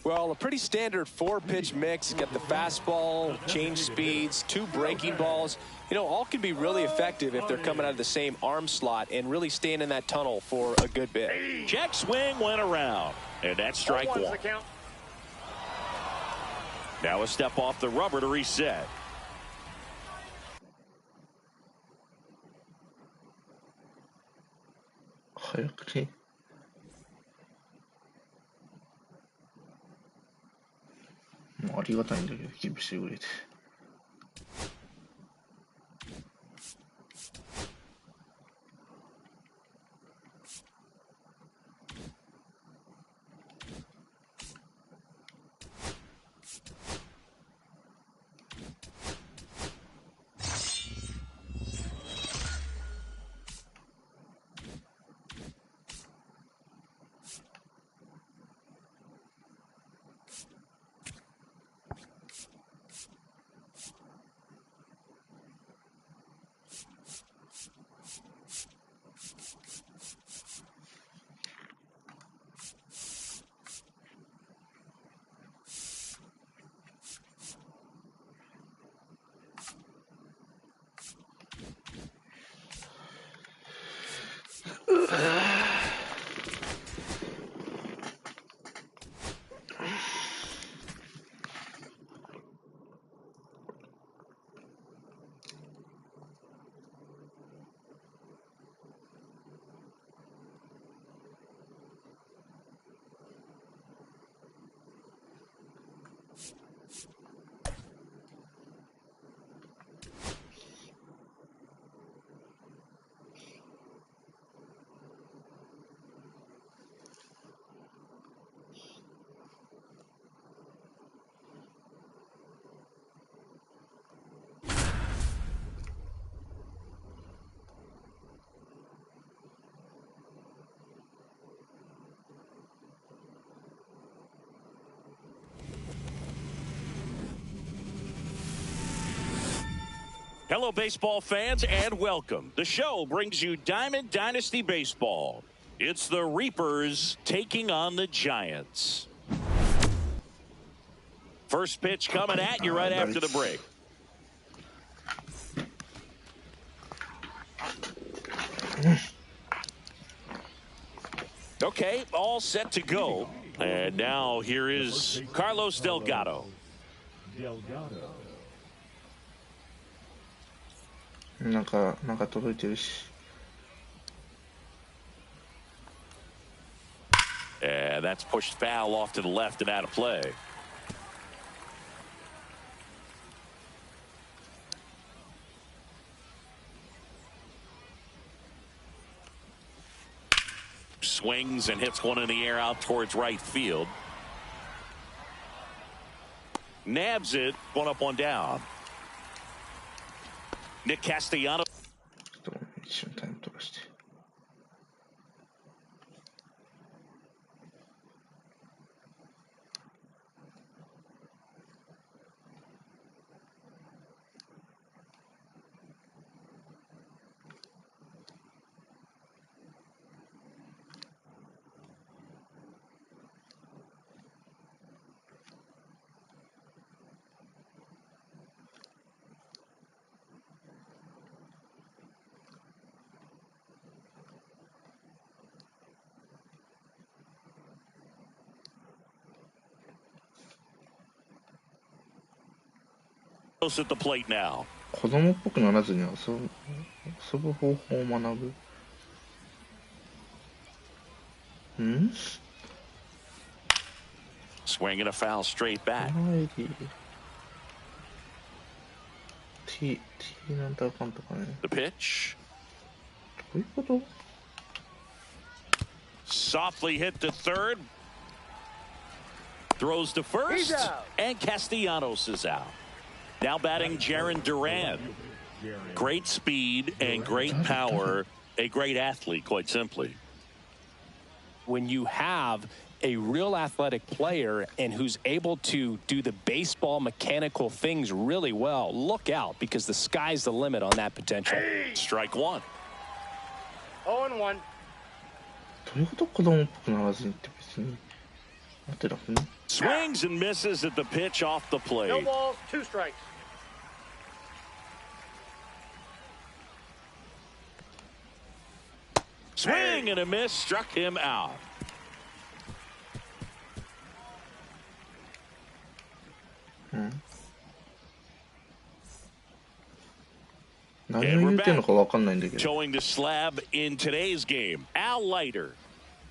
Well, a pretty standard 4-pitch mix. Got the fastball, change speeds, 2 breaking balls. You know, all can be really effective if they're coming out of the same arm slot and really staying in that tunnel for a good bit. Check swing went around, and that's strike 1. Now a step off the rubber to reset. Okay. もうありがたいんだけど、キープしてくれて。Hello, baseball fans, and welcome. The show brings you Diamond Dynasty Baseball. It's the Reapers taking on the Giants. First pitch coming at you right after the break. Okay, all set to go. And now here is Carlos Delgado. Delgado. なんか届いてるし。And that's pushed foul off to the left and out of play. Swings and hits one in the air out towards right field. Nabs it, one up, one down. Nick Castellano. 一瞬タイム取らして。At the plate now. 子供っぽくならずに遊ぶ方法を学ぶ。ん Swing and a foul straight back. T なんとかんとかね。 The pitch. どういうこと？ Softly hit to third. Throws to first. And Castellanos is out. Now batting Jarren Duran. Great speed and great power. A great athlete, quite simply. When you have a real athletic player and who's able to do the baseball mechanical things really well, look out, because the sky's the limit on that potential. Strike one. 0-1. どういうこと？子供っぽくならずにって別になってなくね。 Swings and misses at the pitch off the plate. No balls, 2 strikes. Swing and a miss, struck him out. Showing the slab in today's game, Al Leiter.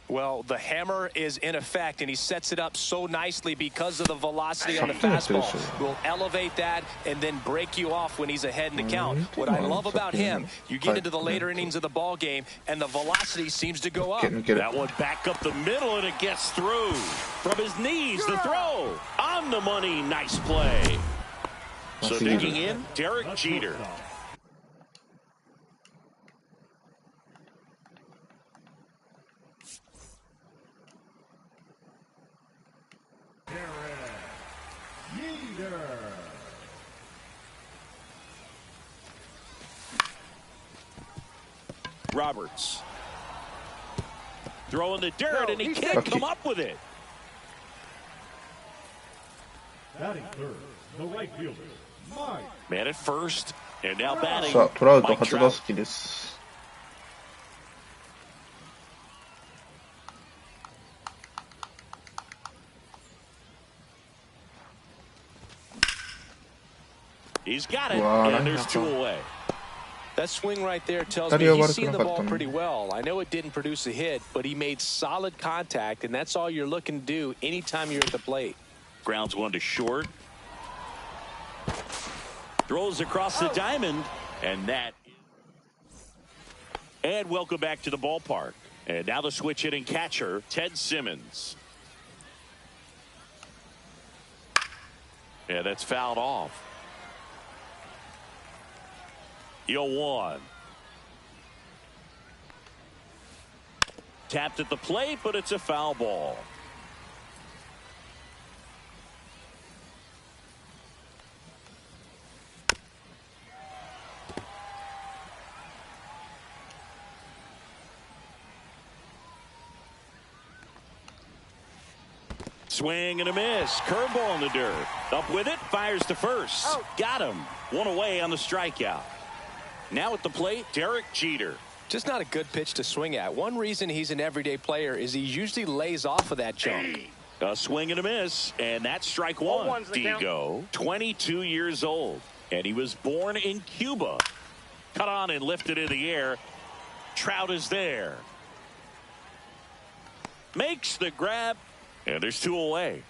Well, the hammer is in effect, and he sets it up so nicely because of the velocity on the fastball. Will elevate that and then break you off when he's ahead in the count. What I love about him, you get into the later innings of the ball game, and the velocity seems to go up. That one back up the middle, and it gets through. From his knees, the throw. On the money, nice play. So digging in, Derek Jeter. Roberts throwing the dirt, and he can't come up with it. Batting third, the right fielder, Mike. Man at first, and now batting. さあ、トラウト初打席です。He's got it, Wow, and there's 2 away. That swing right there tells me he's seen the ball pretty well. I know it didn't produce a hit, but he made solid contact, and that's all you're looking to do anytime you're at the plate. Grounds one to short. Throws across the diamond, and that. And welcome back to the ballpark. And now the switch hitting catcher, Ted Simmons. Yeah, that's fouled off. 0-1. Tapped at the plate, but it's a foul ball. Swing and a miss. Curveball in the dirt. Up with it. Fires to first. Oh. Got him. 1 away on the strikeout. Now at the plate, Derek Jeter. Just not a good pitch to swing at. One reason he's an everyday player is he usually lays off of that jump. A swing and a miss. And that's strike one. Diego, 22 years old. And he was born in Cuba. Cut on and lifted in the air. Trout is there. Makes the grab. And there's 2 away.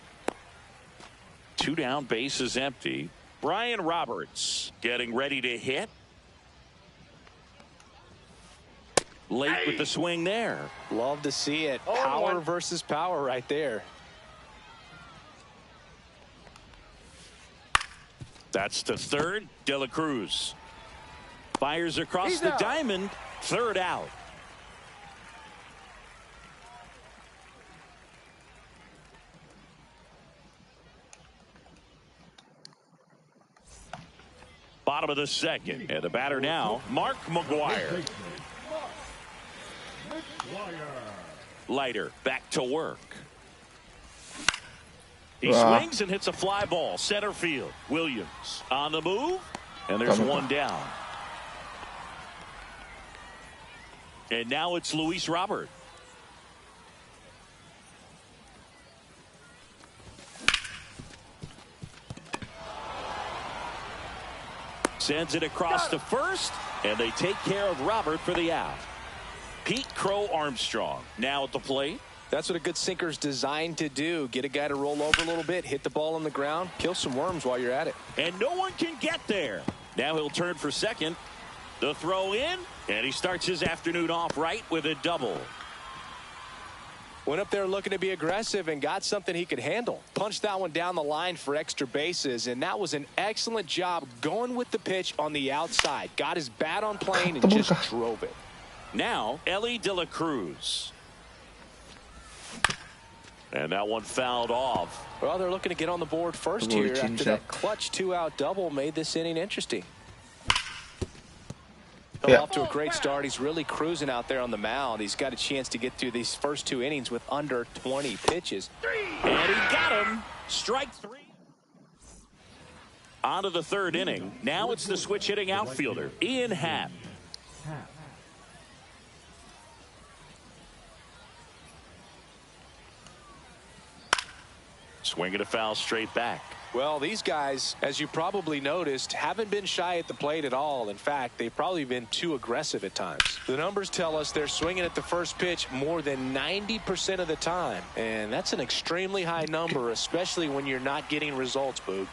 2 down, base is empty. Brian Roberts getting ready to hit. Late with the swing there. Love to see it. Power versus power right there. That's to third. De La Cruz fires across the diamond. 3rd out. Bottom of the 2nd. And the batter now, Mark McGwire. Leiter back to work. He swings and hits a fly ball. Center field. Williams on the move. And there's 1 down. And now it's Luis Robert. Sends it across to first, and they take care of Robert for the out. Pete Crow Armstrong now at the plate. That's what a good sinker's designed to do. Get a guy to roll over a little bit, hit the ball on the ground, kill some worms while you're at it. And no one can get there. Now he'll turn for second. The throw in, and he starts his afternoon off right with a double. Went up there looking to be aggressive and got something he could handle. Punched that one down the line for extra bases, and that was an excellent job going with the pitch on the outside. Got his bat on plane and just drove it. Now, Ellie De La Cruz. And that one fouled off. Well, they're looking to get on the board first here after that clutch 2-out double made this inning interesting. Off to a great start. He's really cruising out there on the mound. He's got a chance to get through these first 2 innings with under 20 pitches. And he got him. Strike 3. On to the 3rd inning. Now it's the switch hitting outfielder, Ian Happ. Swinging a foul straight back. Well, these guys, as you probably noticed, haven't been shy at the plate at all. In fact, they've probably been too aggressive at times. The numbers tell us they're swinging at the first pitch more than 90% of the time. And that's an extremely high number, especially when you're not getting results, Boog.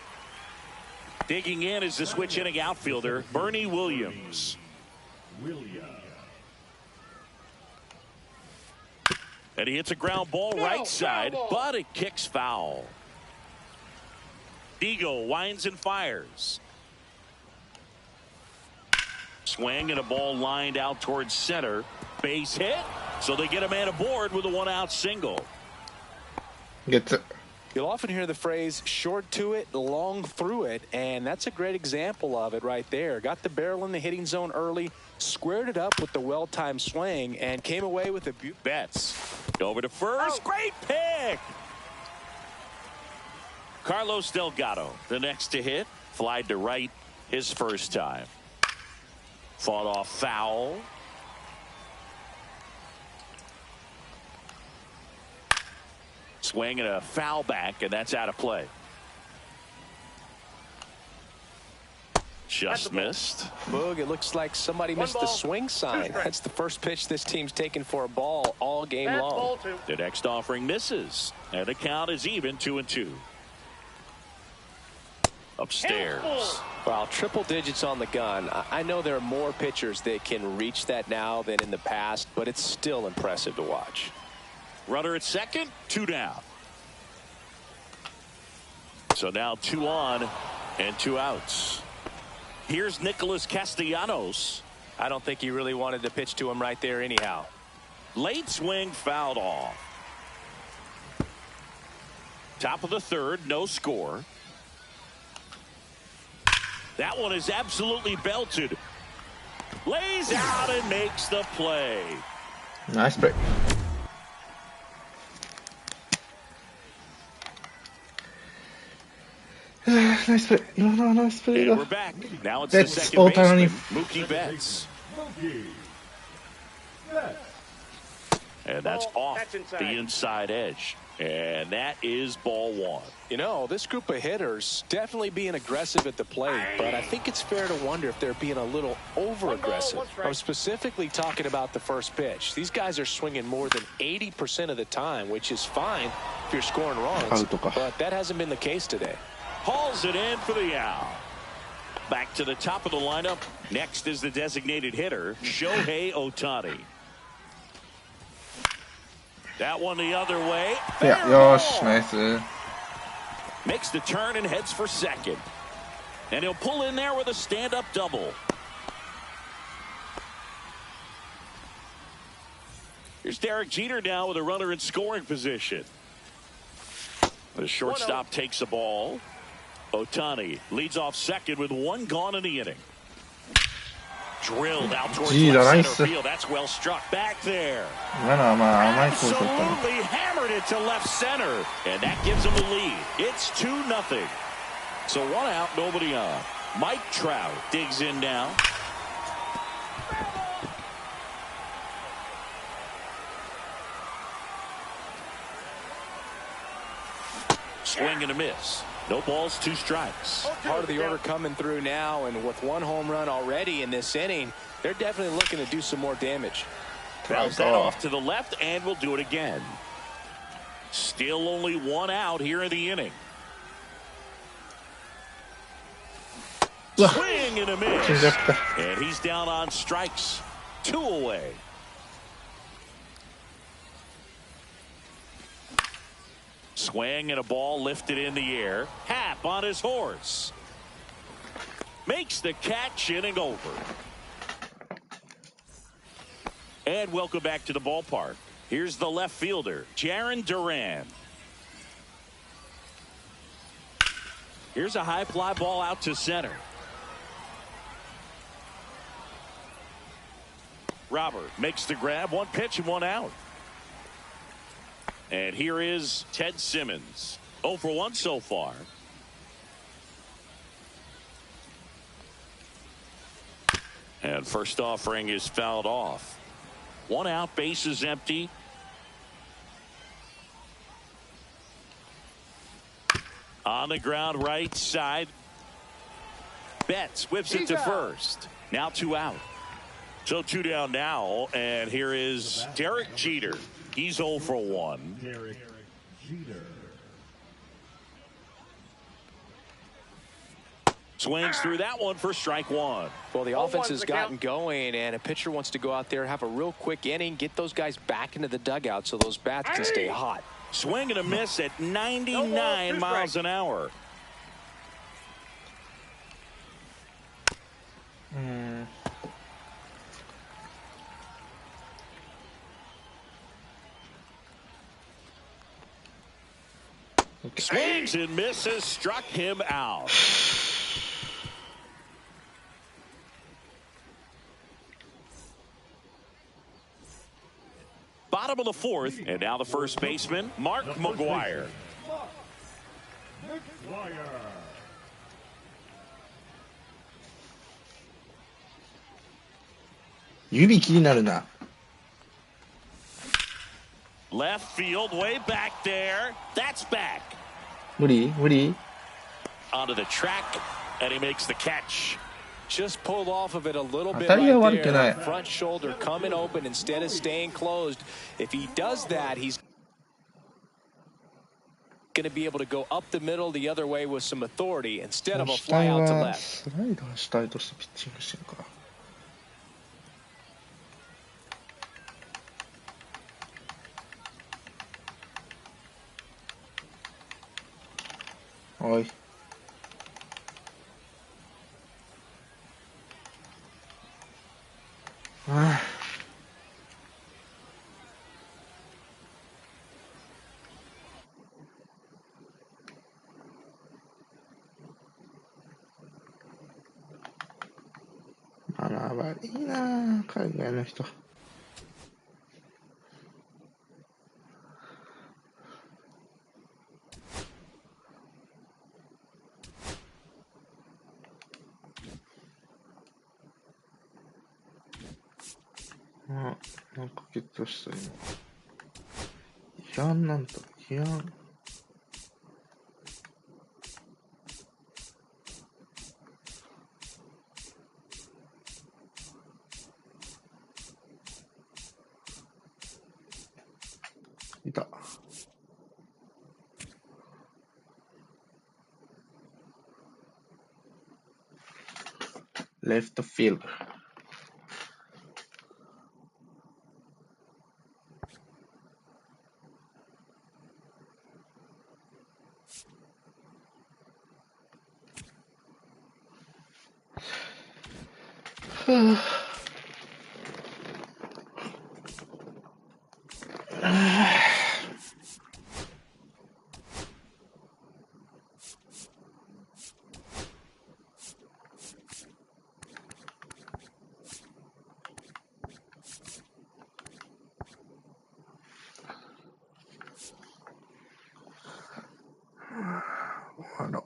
Digging in is the switch hitting outfielder, Bernie Williams. And he hits a ground ball right side, but it kicks foul. Diego winds and fires. Swing and a ball lined out towards center. Base hit. So they get a man aboard with a 1-out single. Gets it. You'll often hear the phrase short to it, long through it, and that's a great example of it right there. Got the barrel in the hitting zone early, squared it up with the well-timed swing, and came away with a Betts over to first. Great pick. Carlos Delgado, the next to hit, flied to right his first time. Fought off foul. Swing and a foul back, and that's out of play. Just missed. Boog, it looks like somebody missed the swing sign. That's the first pitch this team's taken for a ball all game long. The next offering misses, and the count is even 2-2. Upstairs. Wow, triple digits on the gun. I know there are more pitchers that can reach that now than in the past, but it's still impressive to watch. Runner at second, 2 down. So now 2 on and 2 outs. Here's Nicholas Castellanos. I don't think he really wanted to pitch to him right there anyhow. Late swing fouled off. Top of the third, no score. That one is absolutely belted. Lays out and makes the play. Nice break. Nice play. No, nice play. And we're back. Now it's That's the second Ohtani. baseman, Mookie Betts. And that's off the inside edge. And that is ball 1. You know, this group of hitters definitely being aggressive at the plate, but I think it's fair to wonder if they're being a little over-aggressive. I'm specifically talking about the first pitch. These guys are swinging more than 80% of the time, which is fine if you're scoring runs, but that hasn't been the case today. Hauls it in for the out. Back to the top of the lineup. Next is the designated hitter, Shohei Ohtani. That one the other way. Yeah, yosh, nice. Makes the turn and heads for second. And he'll pull in there with a stand-up double. Here's Derek Jeter now with a runner in scoring position. The shortstop takes the ball. Ohtani leads off second with 1 gone in the inning. Drilled out towards left center field. That's well struck back there. Absolutely hammered it to left center. And that gives him a lead. It's 2-0. So 1 out, nobody on. Mike Trout digs in now. Swing and a miss. No balls, 2 strikes. Part of the order coming through now, and with 1 home run already in this inning, they're definitely looking to do some more damage. Fouls that off to the left, and we'll do it again. Still only 1 out here in the inning. Swing and a miss. And he's down on strikes. 2 away. Swing and a ball lifted in the air. Happ on his horse. Makes the catch, inning over. And welcome back to the ballpark. Here's the left fielder, Jarren Duran. Here's a high fly ball out to center. Robert makes the grab. 1 pitch and 1 out. And here is Ted Simmons. 0 for 1 so far. And first offering is fouled off. 1 out, base is empty. On the ground, right side. Betts whips it to first. Now 2 out. So 2 down now. And here is Derek Jeter. He's 0 for 1. Derek Jeter. Swings through that one for strike 1. Well, the offense has gotten going, and a pitcher wants to go out there, have a real quick inning, get those guys back into the dugout so those bats can stay hot. Swing and a miss at 99 miles an hour. Swings and misses, struck him out. Bottom of the 4th, and now the first baseman, Mark McGwire. Yubi 気になるな。 Left field, way back there. That's back. 無理 Onto the track, and he makes the catch. Just pulled off of it a little bit 当たりは right 悪く there. ない。 That front shoulder coming open instead of staying closed. If he does that, he's going to be able to go up the middle the other way with some authority instead of a 主 fly 体 out to は left. スライダー主体としてピッチングしてるから。おい。ああら悪いな海外の人。あ、なんかゲットした今。違反なんだ、違反。いた。レフトフィールド。あの。